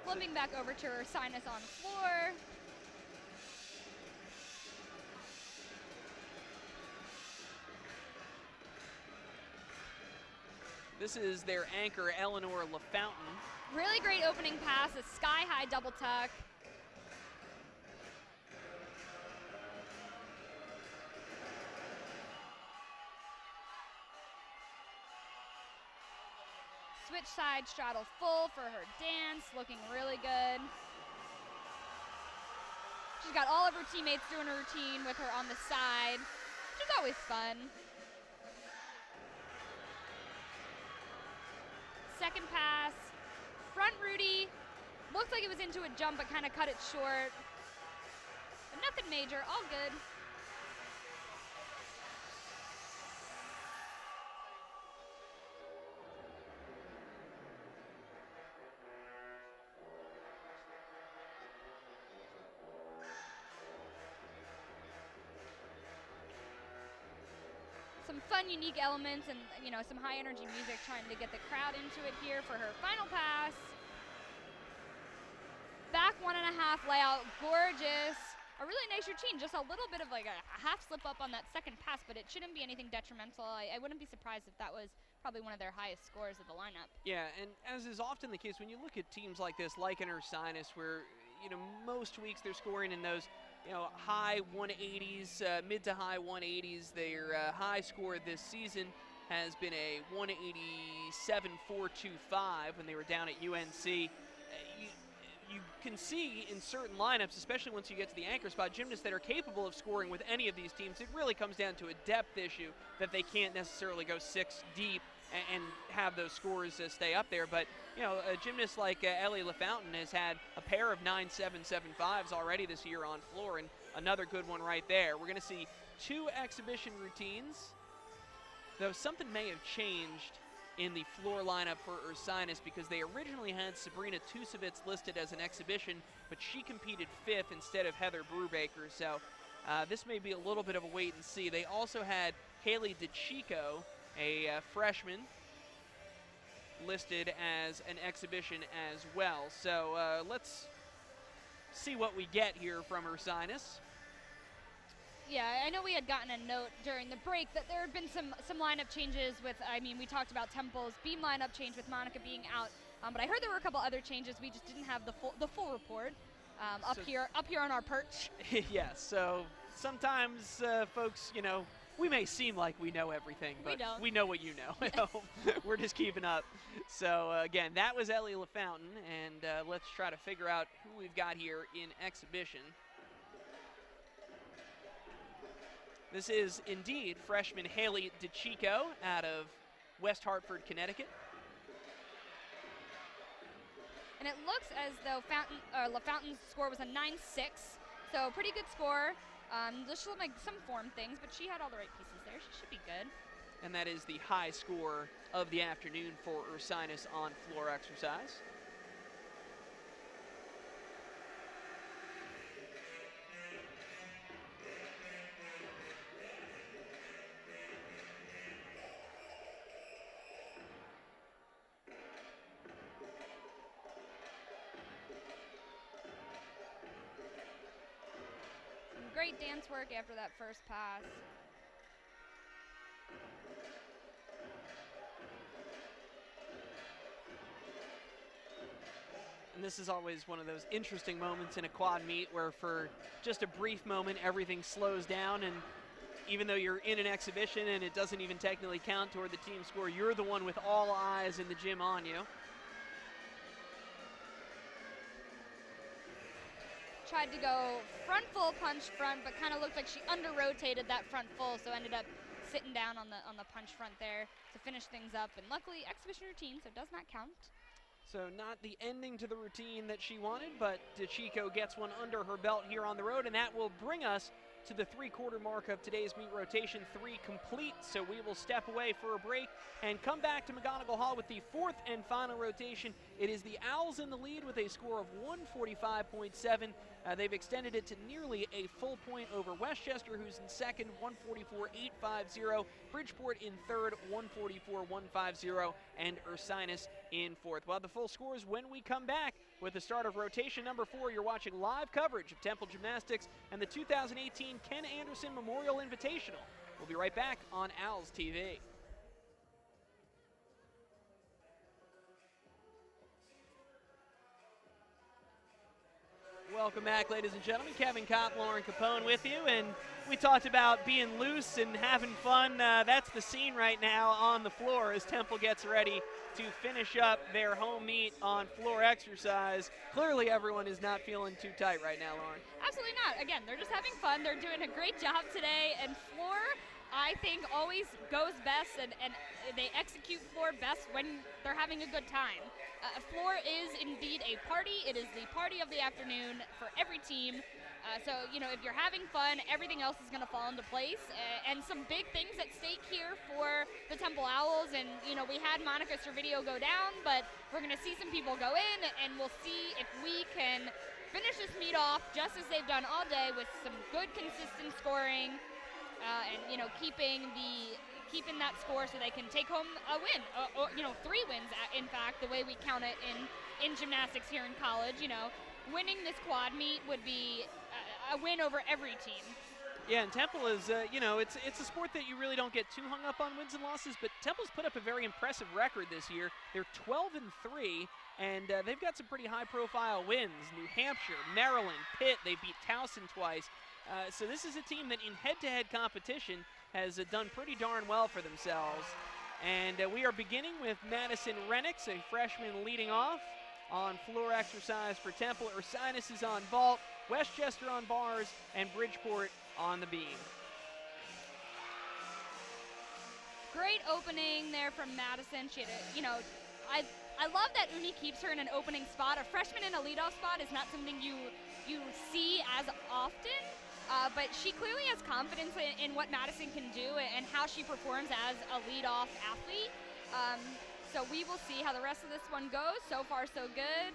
Flipping back over to Ursinus on the floor. This is their anchor, Eleanor LaFountain. Really great opening pass, a sky-high double tuck. Switch side straddle full for her dance, looking really good. She's got all of her teammates doing a routine with her on the side, which is always fun. Second pass, front Rudy, looked like it was into a jump but kind of cut it short. But nothing major, all good. Some fun, unique elements and, some high energy music trying to get the crowd into it here for her final pass. Back 1.5 layout, gorgeous. A really nice routine, just a little bit of like a half slip up on that second pass, but it shouldn't be anything detrimental. I wouldn't be surprised if that was probably one of their highest scores of the lineup. Yeah, and as is often the case, when you look at teams like this, like in Ursinus, where, most weeks they're scoring in those high 180s, mid to high 180s. Their high score this season has been a 187.425 when they were down at UNC. You can see in certain lineups, especially once you get to the anchor spot, gymnasts that are capable of scoring with any of these teams. It really comes down to a depth issue that they can't necessarily go 6 deep and have those scores stay up there. But, a gymnast like Ellie LaFountain has had a pair of 9.775s already this year on floor, and another good one right there. We're going to see 2 exhibition routines, though something may have changed in the floor lineup for Ursinus because they originally had Sabrina Tusevitz listed as an exhibition, but she competed 5th instead of Heather Brubaker. So this may be a little bit of a wait and see. They also had Haley DeChico, a freshman, listed as an exhibition as well. So let's see what we get here from Ursinus. Yeah, I know we had gotten a note during the break that there had been some lineup changes with, we talked about Temple's beam lineup change with Monica being out, but I heard there were a couple other changes. We just didn't have the full report up here on our perch. Yeah, so sometimes folks, we may seem like we know everything, but we know what you know. We're just keeping up. So again, that was Ellie LaFountain, and let's try to figure out who we've got here in exhibition. This is indeed freshman Haley DeChico out of West Hartford, Connecticut. And it looks as though LaFountain's score was a 9-6, so pretty good score. Just like some form things, but she had all the right pieces there. She should be good. And that is the high score of the afternoon for Ursinus on floor exercise. Great dance work after that first pass. And this is always one of those interesting moments in a quad meet where for just a brief moment everything slows down, and even though you're in an exhibition and it doesn't even technically count toward the team score, you're the one with all eyes in the gym on you. Tried to go front full punch front, but kind of looked like she under-rotated that front full, so ended up sitting down on the punch front there to finish things up. And luckily, exhibition routine, so it does not count. So not the ending to the routine that she wanted, but DeChico gets one under her belt here on the road, and that will bring us to the three-quarter mark of today's meet rotation, 3 complete. So we will step away for a break and come back to McGonigal Hall with the 4th and final rotation. It is the Owls in the lead with a score of 145.7. They've extended it to nearly a full point over Westchester, who's in second, 144.850. Bridgeport in third, 144.150, and Ursinus in fourth. We'll have the full scores when we come back with the start of rotation number 4. You're watching live coverage of Temple Gymnastics and the 2018 Ken Anderson Memorial Invitational. We'll be right back on Owls TV. Welcome back, ladies and gentlemen. Kevin Kopp, Lauren Capone with you, and we talked about being loose and having fun. That's the scene right now on the floor as Temple gets ready to finish up their home meet on floor exercise. Clearly everyone is not feeling too tight right now, Lauren. Absolutely not. Again, they're just having fun. They're doing a great job today, and floor, I think, always goes best, and they execute floor best when they're having a good time. Floor is indeed a party. It is the party of the afternoon for every team. So, you know, if you're having fun, everything else is going to fall into place. And some big things at stake here for the Temple Owls. And, you know, we had Monica Servideo go down, but we're going to see some people go in, and we'll see if we can finish this meet off just as they've done all day with some good, consistent scoring and, you know, keeping that score so they can take home a win, or you know, 3 wins, in fact, the way we count it in gymnastics here in college. You know, winning this quad meet would be a win over every team. Yeah, and Temple is, you know, it's a sport that you really don't get too hung up on wins and losses, but Temple's put up a very impressive record this year. They're 12-3, and they've got some pretty high-profile wins. New Hampshire, Maryland, Pitt, they beat Towson twice. So this is a team that in head-to-head competition has done pretty darn well for themselves. And we are beginning with Madison Renix, a freshman leading off on floor exercise for Temple. Ursinus is on vault, Westchester on bars, and Bridgeport on the beam. Great opening there from Madison. She had a, you know, I love that Uni keeps her in an opening spot. A freshman in a leadoff spot is not something you see as often. But she clearly has confidence in what Madison can do and how she performs as a leadoff athlete. So we will see how the rest of this one goes. So far, so good.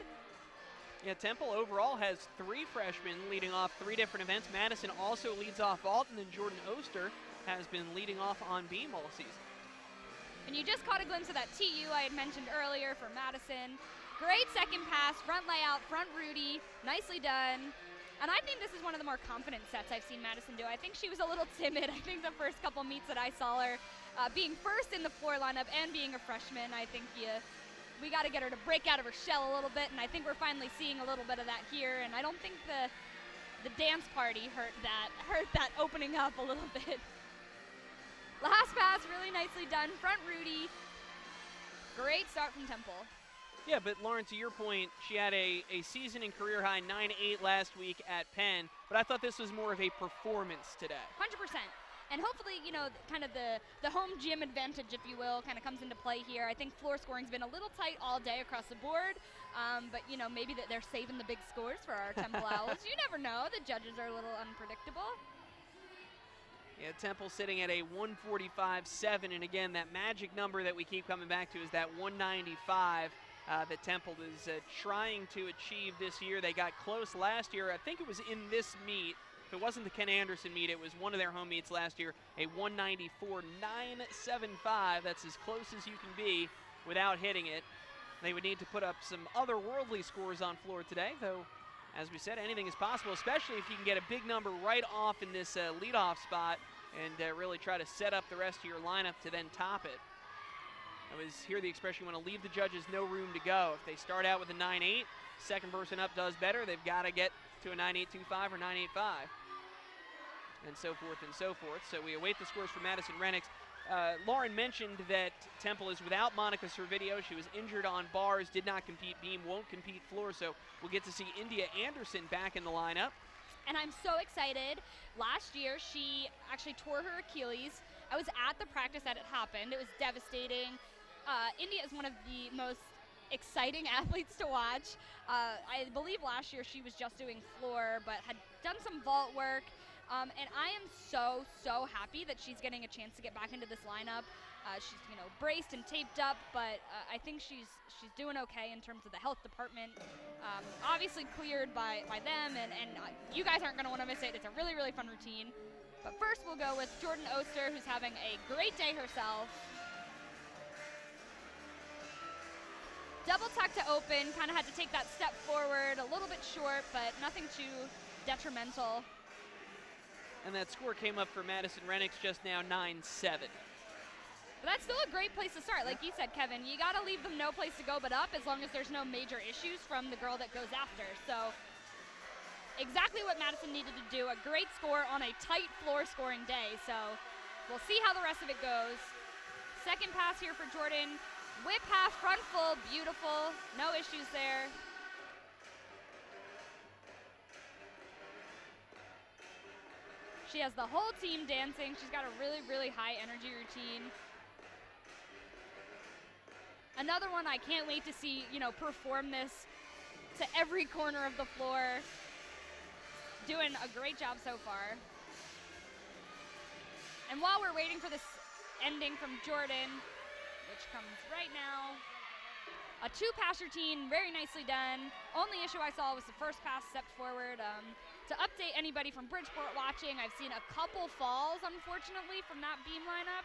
Yeah, Temple overall has 3 freshmen leading off 3 different events. Madison also leads off vault, and then Jordan Oster has been leading off on beam all season. And you just caught a glimpse of that TU I had mentioned earlier for Madison. Great second pass, front layout, front Rudy, nicely done. And I think this is one of the more confident sets I've seen Madison do. I think she was a little timid. I think the first couple meets that I saw her being first in the floor lineup and being a freshman, I think we got to get her to break out of her shell a little bit, and I think we're finally seeing a little bit of that here. And I don't think the dance party hurt that opening up a little bit. Last pass, really nicely done. Front Rudy. Great start from Temple. Yeah, but Lauren, to your point, she had a season and career high 9-8 last week at Penn, but I thought this was more of a performance today. 100%. And hopefully, you know, kind of the home gym advantage, if you will, kind of comes into play here. I think floor scoring's been a little tight all day across the board, but, you know, maybe that they're saving the big scores for our Temple Owls. You never know. The judges are a little unpredictable. Yeah, Temple sitting at a 145.7, and again, that magic number that we keep coming back to is that 195 that Temple is trying to achieve this year. They got close last year. I think it was in this meet. If it wasn't the Ken Anderson meet, it was one of their home meets last year, a 194.975. That's as close as you can be without hitting it. They would need to put up some otherworldly scores on floor today, though, as we said, anything is possible, especially if you can get a big number right off in this leadoff spot and really try to set up the rest of your lineup to then top it. I always hear the expression, you want to leave the judges no room to go. If they start out with a 9-8, second person up does better, they've got to get to a 9.825 or 9.85. And so forth and so forth. So we await the scores for Madison Renix. Lauren mentioned that Temple is without Monica Servideo. She was injured on bars, did not compete beam, won't compete floor, so we'll get to see India Anderson back in the lineup. And I'm so excited. Last year, she actually tore her Achilles. I was at the practice that it happened. It was devastating. India is one of the most exciting athletes to watch. I believe last year she was just doing floor, but had done some vault work. And I am so, so happy that she's getting a chance to get back into this lineup. She's, you know, braced and taped up, but I think she's doing okay in terms of the health department. Obviously cleared by them, and you guys aren't going to want to miss it. It's a really, really fun routine. But first we'll go with Jordan Oster, who's having a great day herself. Double tuck to open, kind of had to take that step forward, a little bit short, but nothing too detrimental. And that score came up for Madison Renix just now, 9-7. But that's still a great place to start. Like you said, Kevin, you got to leave them no place to go but up as long as there's no major issues from the girl that goes after. So exactly what Madison needed to do, a great score on a tight floor scoring day. So we'll see how the rest of it goes. Second pass here for Jordan. Whip half, front full, beautiful. No issues there. She has the whole team dancing. She's got a really, really high energy routine. Another one I can't wait to see, you know, perform this to every corner of the floor. Doing a great job so far. And while we're waiting for this ending from Jordan, which comes right now, a two-pass routine, very nicely done. Only issue I saw was the first pass stepped forward. To update anybody from Bridgeport watching, I've seen a couple falls, unfortunately, from that beam lineup.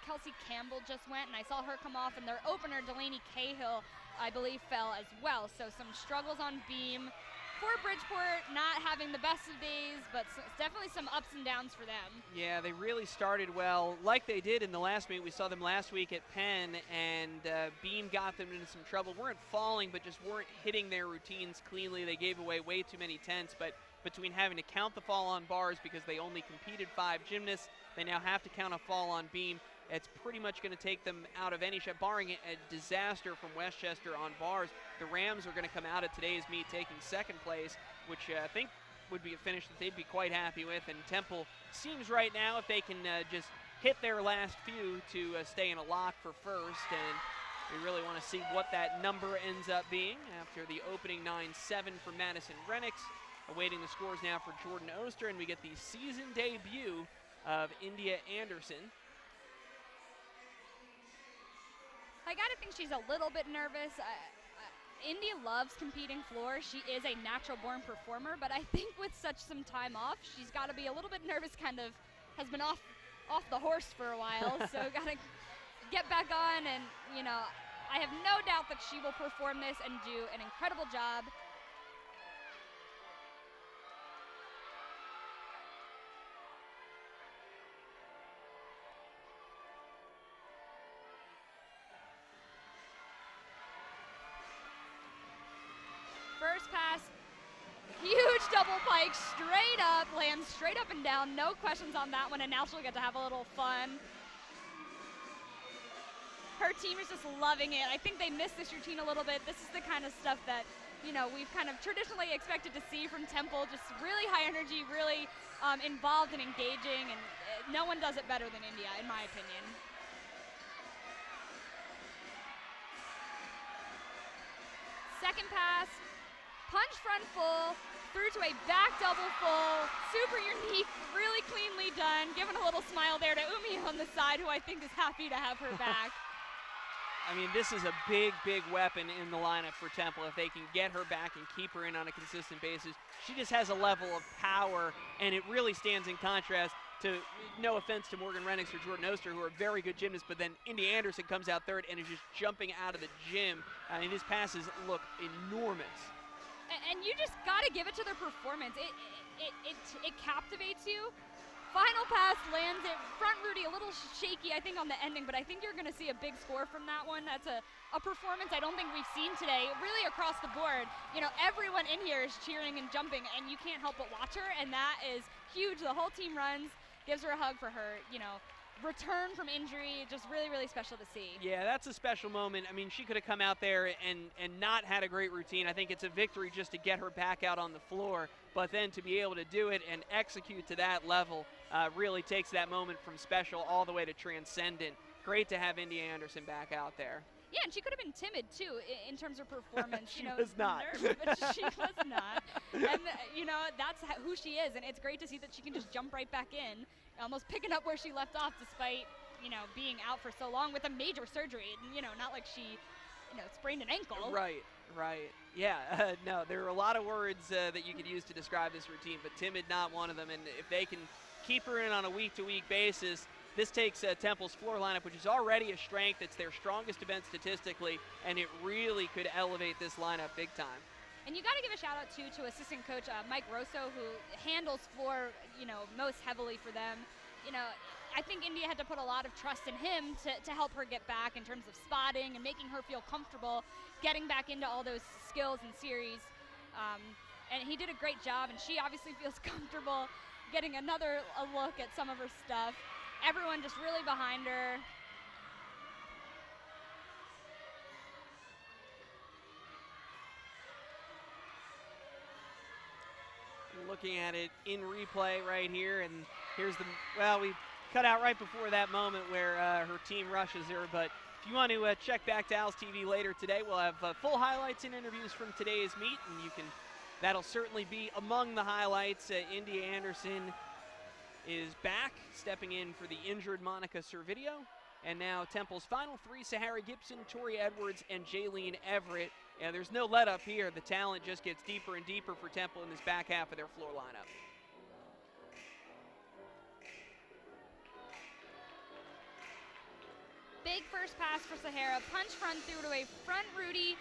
Kelsey Campbell just went, and I saw her come off, and their opener, Delaney Cahill, I believe, fell as well. So some struggles on beam for Bridgeport, not having the best of days, but definitely some ups and downs for them. Yeah, they really started well, like they did in the last meet. We saw them last week at Penn, and beam got them into some trouble. Weren't falling, but just weren't hitting their routines cleanly. They gave away way too many tenths, but between having to count the fall on bars because they only competed 5 gymnasts, they now have to count a fall on beam. It's pretty much going to take them out of any shot, barring a disaster from Westchester on bars. The Rams are going to come out of today's meet taking second place, which I think would be a finish that they'd be quite happy with. And Temple seems right now, if they can just hit their last few, to stay in a lock for first. And we really want to see what that number ends up being after the opening 9-7 for Madison Renix. Awaiting the scores now for Jordan Oster, and we get the season debut of India Anderson. I gotta think she's a little bit nervous. India loves competing floor. She is a natural-born performer, but I think with such some time off, she's got to be a little bit nervous. Kind of has been off the horse for a while, so gotta get back on. And you know, I have no doubt that she will perform this and do an incredible job. First pass, huge double pike, straight up, lands straight up and down. No questions on that one, and now she'll get to have a little fun. Her team is just loving it. I think they missed this routine a little bit. This is the kind of stuff that, you know, we've kind of traditionally expected to see from Temple. Just really high energy, really involved and engaging, and no one does it better than India, in my opinion. Second pass, punch front full, through to a back double full, super unique, really cleanly done. Giving a little smile there to Umi on the side, who I think is happy to have her back. I mean, this is a big, big weapon in the lineup for Temple. If they can get her back and keep her in on a consistent basis, she just has a level of power, and it really stands in contrast to, no offense to Morgan Rennicks or Jordan Oster, who are very good gymnasts, but then India Anderson comes out third and is just jumping out of the gym. I mean, his passes look enormous. And you just got to give it to their performance. It captivates you. Final pass lands it. Front Rudy a little shaky, I think, on the ending, but I think you're going to see a big score from that one. That's a performance I don't think we've seen today, really across the board. You know, everyone in here is cheering and jumping, and you can't help but watch her, and that is huge. The whole team runs, gives her a hug for her, you know, return from injury, just really, really special to see. Yeah, that's a special moment. I mean, she could have come out there and not had a great routine. I think it's a victory just to get her back out on the floor, but then to be able to do it and execute to that level really takes that moment from special all the way to transcendent. Great to have India Anderson back out there. Yeah, and she could have been timid, too, in terms of performance. She was not. Nervous, but she was not. And, you know, that's who she is, and it's great to see that she can just jump right back in, almost picking up where she left off despite, you know, being out for so long with a major surgery. And, you know, not like she, you know, sprained an ankle. Right. Yeah, no, there are a lot of words that you could use to describe this routine, but timid not one of them. And if they can keep her in on a week-to-week basis, this takes Temple's floor lineup, which is already a strength. It's their strongest event statistically, and it really could elevate this lineup big time. And you got to give a shout out too to assistant coach Mike Rosso, who handles floor, you know, most heavily for them. You know, I think India had to put a lot of trust in him to help her get back in terms of spotting and making her feel comfortable getting back into all those skills and series. And he did a great job, and she obviously feels comfortable getting another look at some of her stuff. Everyone just really behind her. Looking at it in replay right here, and here's the, well, we cut out right before that moment where her team rushes her, but if you want to check back to Al's TV later today, we'll have full highlights and interviews from today's meet, and you can, that'll certainly be among the highlights. India Anderson is back, stepping in for the injured Monica Servideo. And now Temple's final three, Sahara Gibson, Tori Edwards, and Jaylene Everett. And there's no let up here. The talent just gets deeper and deeper for Temple in this back half of their floor lineup. Big first pass for Sahara, punch front through to a front Rudy.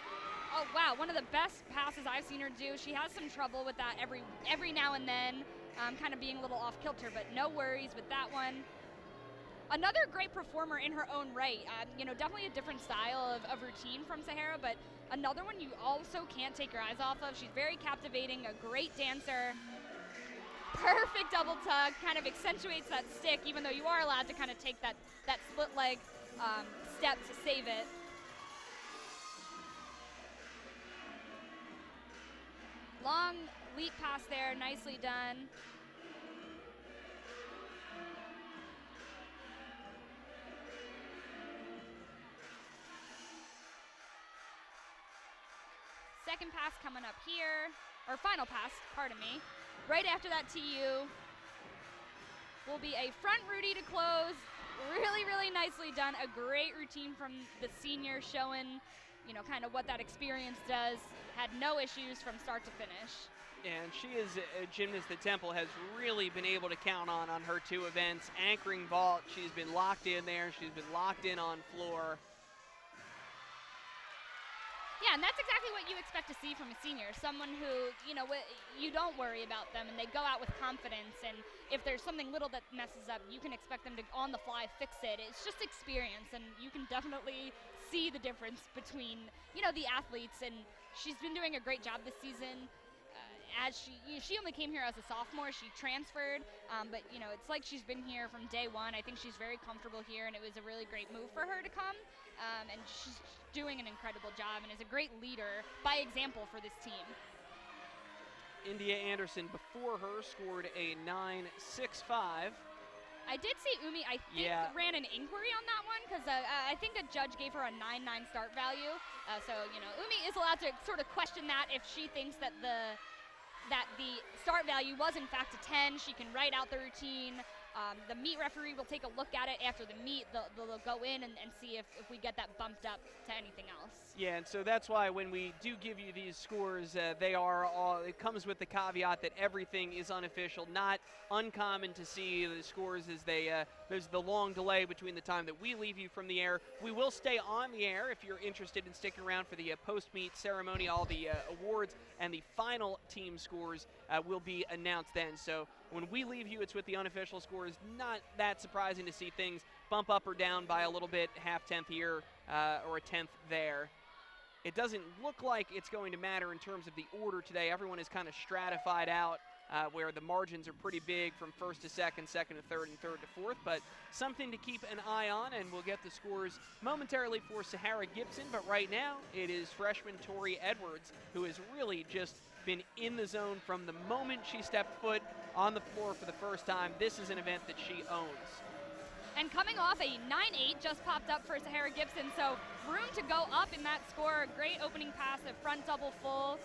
Oh wow, one of the best passes I've seen her do. She has some trouble with that every now and then, kind of being a little off kilter, but no worries with that one. Another great performer in her own right. You know, definitely a different style of routine from Sahara, but another one you also can't take your eyes off of. She's very captivating, a great dancer. Perfect double tug, kind of accentuates that stick, even though you are allowed to kind of take that split leg step to save it. Long leap pass there, nicely done. Second pass coming up here, or final pass, pardon me. Right after that TU will be a front Rudy to close. Really, really nicely done. A great routine from the senior, showing, you know, kind of what that experience does. Had no issues from start to finish. And she is a gymnast that Temple has really been able to count on her two events. Anchoring vault, she's been locked in there. She's been locked in on floor. Yeah, and that's exactly what you expect to see from a senior. Someone who, you know, you don't worry about them, and they go out with confidence, and if there's something little that messes up, you can expect them to, on the fly, fix it. It's just experience, and you can definitely see the difference between, you know, the athletes, and she's been doing a great job this season. As she only came here as a sophomore, she transferred, but, you know, it's like she's been here from day one. I think she's very comfortable here, and it was a really great move for her to come, and she's doing an incredible job and is a great leader by example for this team. India Anderson before her scored a 9.65, I did see Umi, I think, ran an inquiry on that one because I think a judge gave her a 9-9 start value. So, you know, Umi is allowed to sort of question that if she thinks that the start value was in fact a 10. She can write out the routine. The meet referee will take a look at it after the meet. They'll go in and see if we get that bumped up to anything else. Yeah, and so that's why when we do give you these scores, it comes with the caveat that everything is unofficial. Not uncommon to see the scores as there's the long delay between the time that we leave you from the air. We will stay on the air if you're interested in sticking around for the post-meet ceremony. All the awards and the final team scores will be announced then. So when we leave you, it's with the unofficial scores. Not that surprising to see things bump up or down by a little bit, half-tenth here or a tenth there. It doesn't look like it's going to matter in terms of the order today. Everyone is kind of stratified out where the margins are pretty big from first to second, second to third, and third to fourth. But something to keep an eye on, and we'll get the scores momentarily for Sahara Gibson. But right now, it is freshman Tori Edwards, who has really just been in the zone from the moment she stepped foot on the floor for the first time. This is an event that she owns. And coming off a 9-8 just popped up for Sahara Gibson, so room to go up in that score. Great opening pass, a front double full,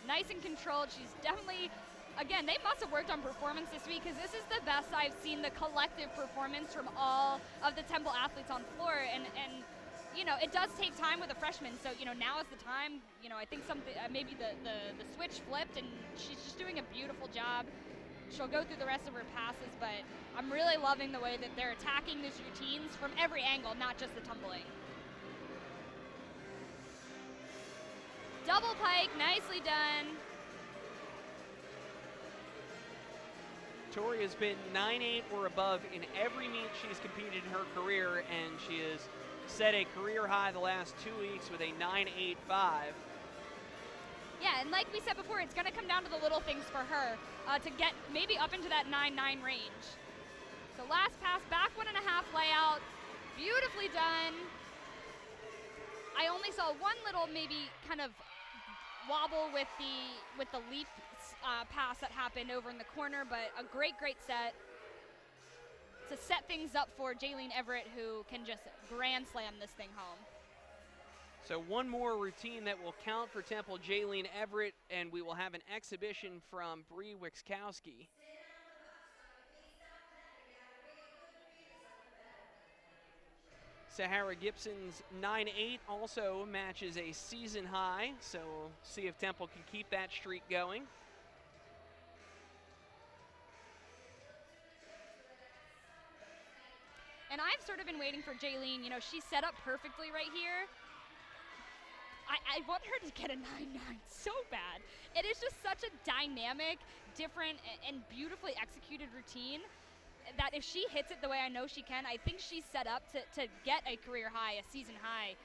nice and controlled. She's definitely, again, they must have worked on performance this week because this is the best I've seen the collective performance from all of the Temple athletes on floor. And you know, it does take time with a freshman, so, you know, now is the time. You know, I think something, maybe the switch flipped, and she's just doing a beautiful job. She'll go through the rest of her passes, but I'm really loving the way that they're attacking these routines from every angle, not just the tumbling. Double pike, nicely done. Tori has been 9-8 or above in every meet she's competed in her career, and she has set a career high the last 2 weeks with a 9-8-5. Yeah, and like we said before, it's going to come down to the little things for her to get maybe up into that 9-9 range. So last pass, back 1.5 layout, beautifully done. I only saw one little maybe kind of wobble with the leap pass that happened over in the corner, but a great set to set things up for Jaylene Everett, who can just grand slam this thing home. So one more routine that will count for Temple, Jaylene Everett, and we will have an exhibition from Bree Wixkowski. Sahara Gibson's 9-8 also matches a season high, so we'll see if Temple can keep that streak going. And I've sort of been waiting for Jaylene. You know, she's set up perfectly right here. I want her to get a 9-9 so bad. It is just such a dynamic, different, and beautifully executed routine that if she hits it the way I know she can, I think she's set up to get a career high, a season high,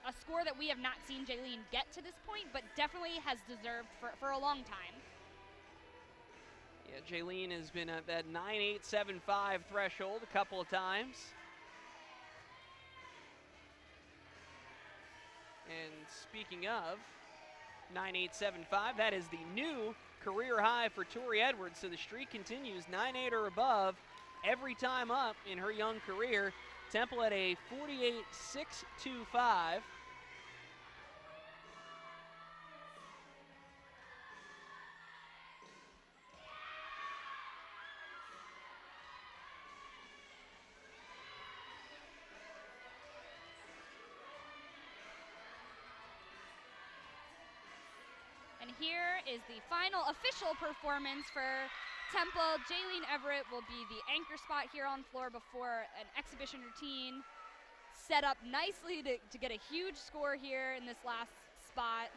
a score that we have not seen Jaylene get to this point, but definitely has deserved for a long time. Yeah, Jaylene has been at that 9-8-7-5 threshold a couple of times. And speaking of 9-8-7-5, that is the new career high for Tori Edwards. So the streak continues 9-8 or above every time up in her young career. Temple at a 48-6-2-5. And here is the final official performance for Temple. Jaylene Everett will be the anchor spot here on floor before an exhibition routine. Set up nicely to get a huge score here in this last spot.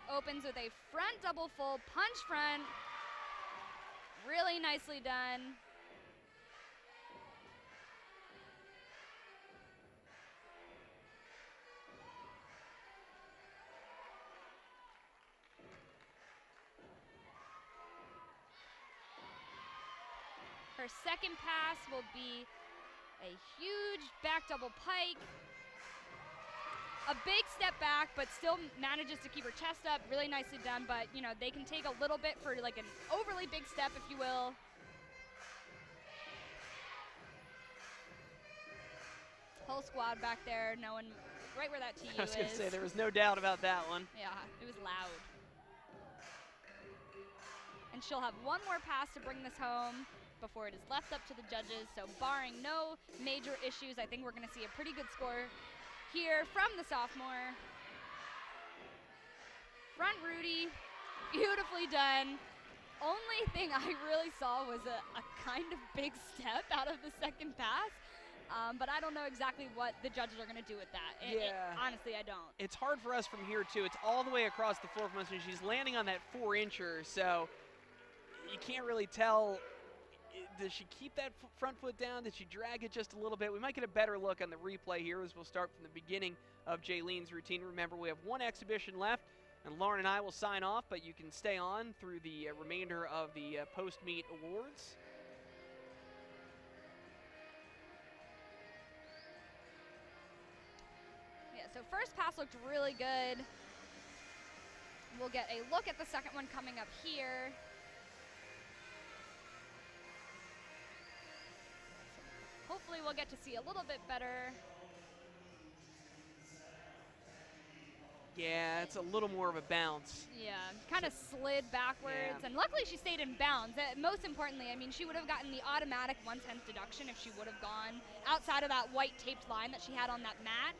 Opens with a front double full punch front. Really nicely done. Her second pass will be a huge back double pike. a big step back, but still manages to keep her chest up. Really nicely done, but, you know, they can take a little bit for, like, an overly big step, if you will. Whole squad back there, knowing right where that TU is. I was going to say, there was no doubt about that one. Yeah, it was loud. And she'll have one more pass to bring this home before it is left up to the judges. So barring no major issues, I think we're going to see a pretty good score here from the sophomore. Front Rudy, beautifully done. Only thing I really saw was a kind of big step out of the second pass. But I don't know exactly what the judges are going to do with that. Honestly, I don't. It's hard for us from here, too. It's all the way across the floor from us, and she's landing on that 4-incher, so you can't really tell. Does she keep that front foot down? Did she drag it just a little bit? We might get a better look on the replay here as we'll start from the beginning of Jaylene's routine. Remember, we have one exhibition left, and Lauren and I will sign off, but you can stay on through the remainder of the post-meet awards. So first pass looked really good. We'll get a look at the second one coming up here. Hopefully we'll get to see a little bit better. Yeah, it's a little more of a bounce. Yeah, kind of slid backwards, and luckily she stayed in bounds. Most importantly, I mean, she would have gotten the automatic 1/10 deduction if she would have gone outside of that white taped line that she had on that mat.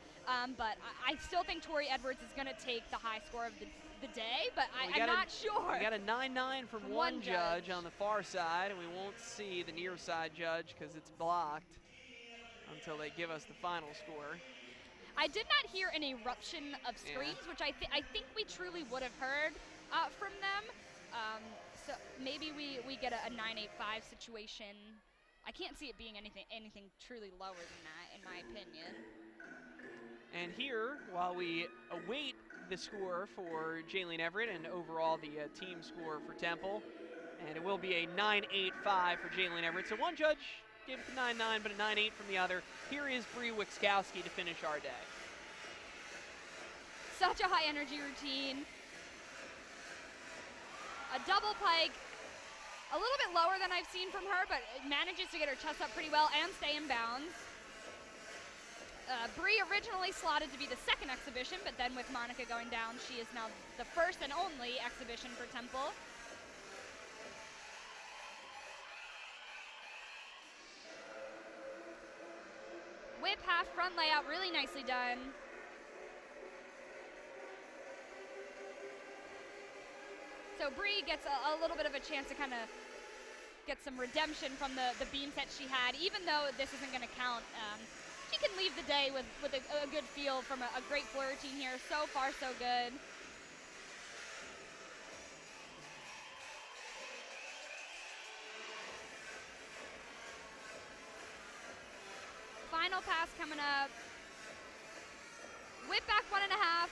But I still think Tori Edwards is going to take the high score of the day, but I'm not sure. We got a 9-9 from one judge on the far side, and we won't see the near side judge because it's blocked until they give us the final score. I did not hear an eruption of screams, which I think we truly would have heard from them. So maybe we get a 9-8-5 situation. I can't see it being anything truly lower than that, in my opinion. And here, while we await the score for Jaylene Everett and overall the team score for Temple, and it will be a 9-8-5 for Jaylene Everett. So one judge gave it the 9-9, but a 9-8 from the other. Here is Bree Wickskowski to finish our day. Such a high energy routine. A double pike, a little bit lower than I've seen from her, but manages to get her chest up pretty well and stay in bounds. Bree originally slotted to be the second exhibition, but then with Monica going down, she is now the first and only exhibition for Temple. Whip half front layout, really nicely done. So Bree gets a little bit of a chance to kind of get some redemption from the beam set she had, even though this isn't going to count. She can leave the day with a good feel from a great floor routine here. So far, so good. Final pass coming up. Whip back 1.5.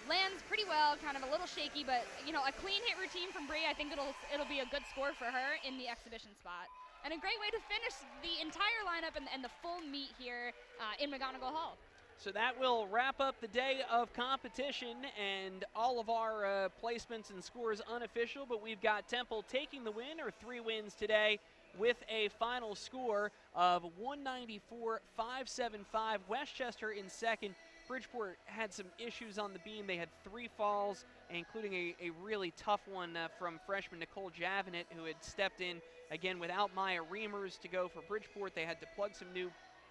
Lands pretty well, kind of a little shaky, but you know, a clean hit routine from Bree. I think it'll be a good score for her in the exhibition spot. And a great way to finish the entire lineup and the full meet here in McGonigal Hall. So that will wrap up the day of competition and all of our placements and scores unofficial, but we've got Temple taking the win, or 3 wins today, with a final score of 194-575. Westchester in second. Bridgeport had some issues on the beam. They had 3 falls, including a really tough one from freshman Nicole Javinet, who had stepped in, again, without Maya Reimers to go for Bridgeport. They had to plug some new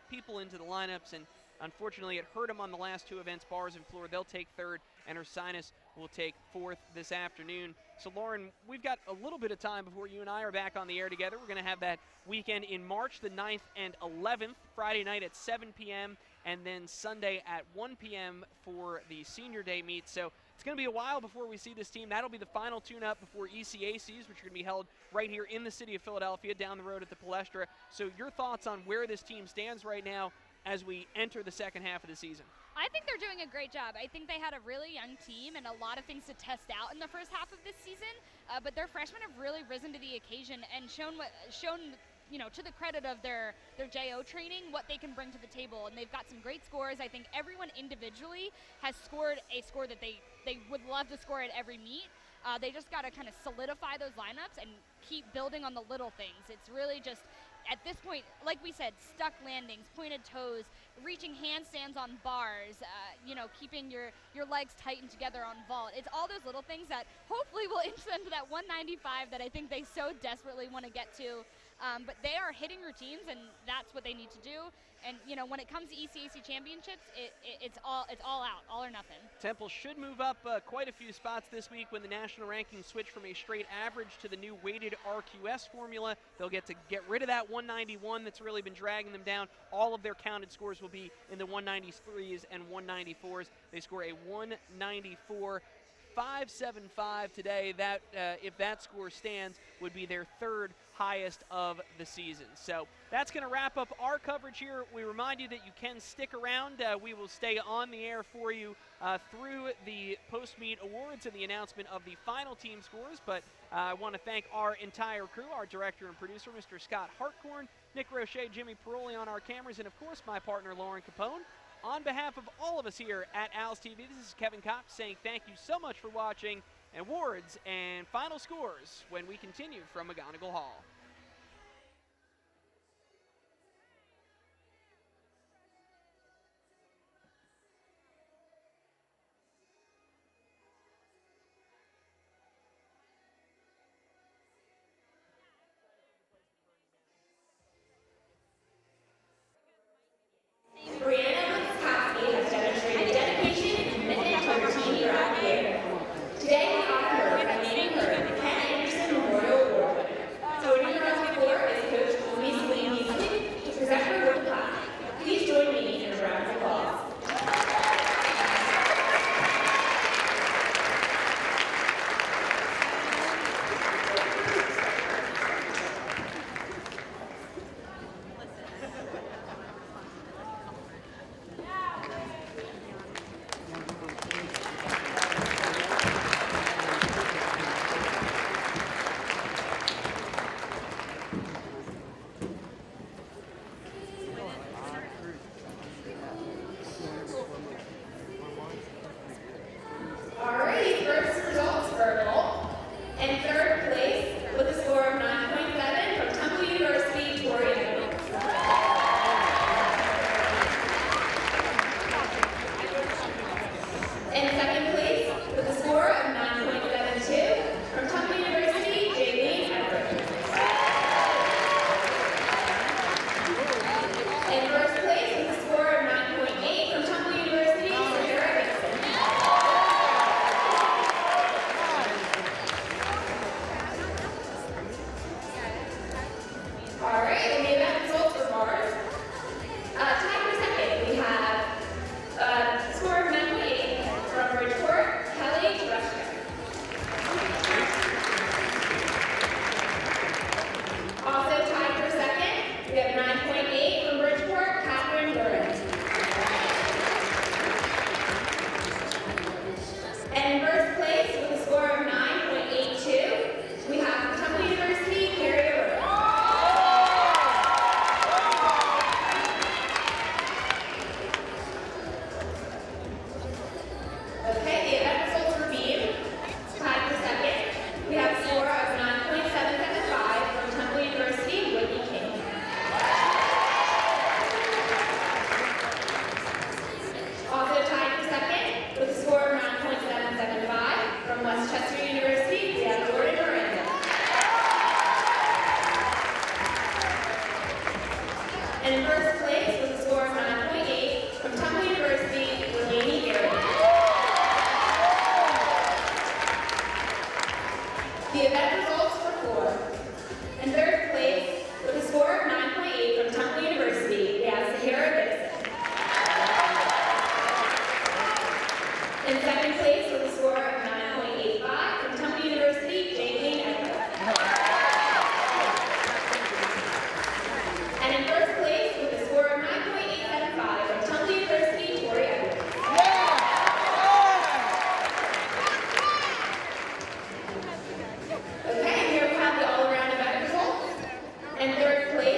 people into the lineups, and unfortunately it hurt them on the last 2 events. Bars and Floor, they'll take third, and Ursinus will take fourth this afternoon. So, Lauren, we've got a little bit of time before you and I are back on the air together. We're going to have that weekend in March, the 9th and 11th, Friday night at 7 p.m., and then Sunday at 1 p.m. for the senior day meet. So it's going to be a while before we see this team. That'll be the final tune-up before ECACs, which are going to be held right here in the city of Philadelphia, down the road at the Palestra. So your thoughts on where this team stands right now as we enter the second half of the season? I think they're doing a great job. I think they had a really young team and a lot of things to test out in the first half of this season, but their freshmen have really risen to the occasion and shown to the credit of their JO training, what they can bring to the table. And they've got some great scores. I think everyone individually has scored a score that they would love to score at every meet. They just got to kind of solidify those lineups and keep building on the little things. It's really just, at this point, like we said, stuck landings, pointed toes, reaching handstands on bars, keeping your legs tightened together on vault. It's all those little things that hopefully will inch them to that 195 that I think they so desperately want to get to. But they are hitting routines, and that's what they need to do. And when it comes to ECAC championships, it's all out, all or nothing. Temple should move up quite a few spots this week when the national rankings switch from a straight average to the new weighted RQS formula. They'll get to get rid of that 191 that's really been dragging them down. All of their counted scores will be in the 193s and 194s. They score a 194.575 today. That, if that score stands, would be their third highest of the season. So that's going to wrap up our coverage here. We remind you that you can stick around. We will stay on the air for you through the post-meet awards and the announcement of the final team scores. But I want to thank our entire crew, our director and producer, Mr. Scott Hartcorn, Nick Roche, Jimmy Paroli on our cameras, and of course my partner, Lauren Capone. On behalf of all of us here at Owls TV, this is Kevin Cox saying thank you so much for watching, and awards and final scores when we continue from McGonigal Hall. And in first place with a score of 9.8 from Temple University, Laney Garrett. The event results were for. In third place with a score of 9.8 from Temple University, we have Sahara Gibson. In second place with a score of 9.85 from Temple University, Jaylene Edwards. And in first place with a score of 9.875 from Temple University, Tori Edwards. Okay, and here we have the all-around event results. In third place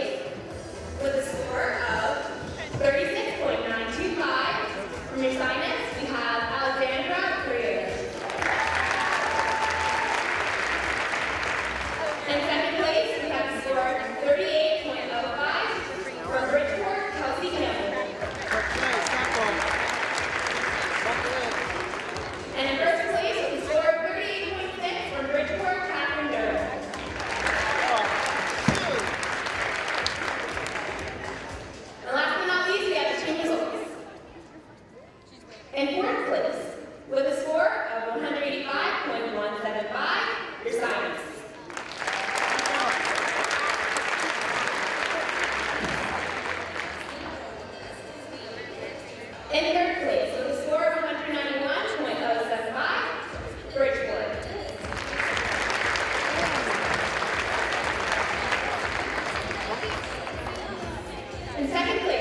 In second place,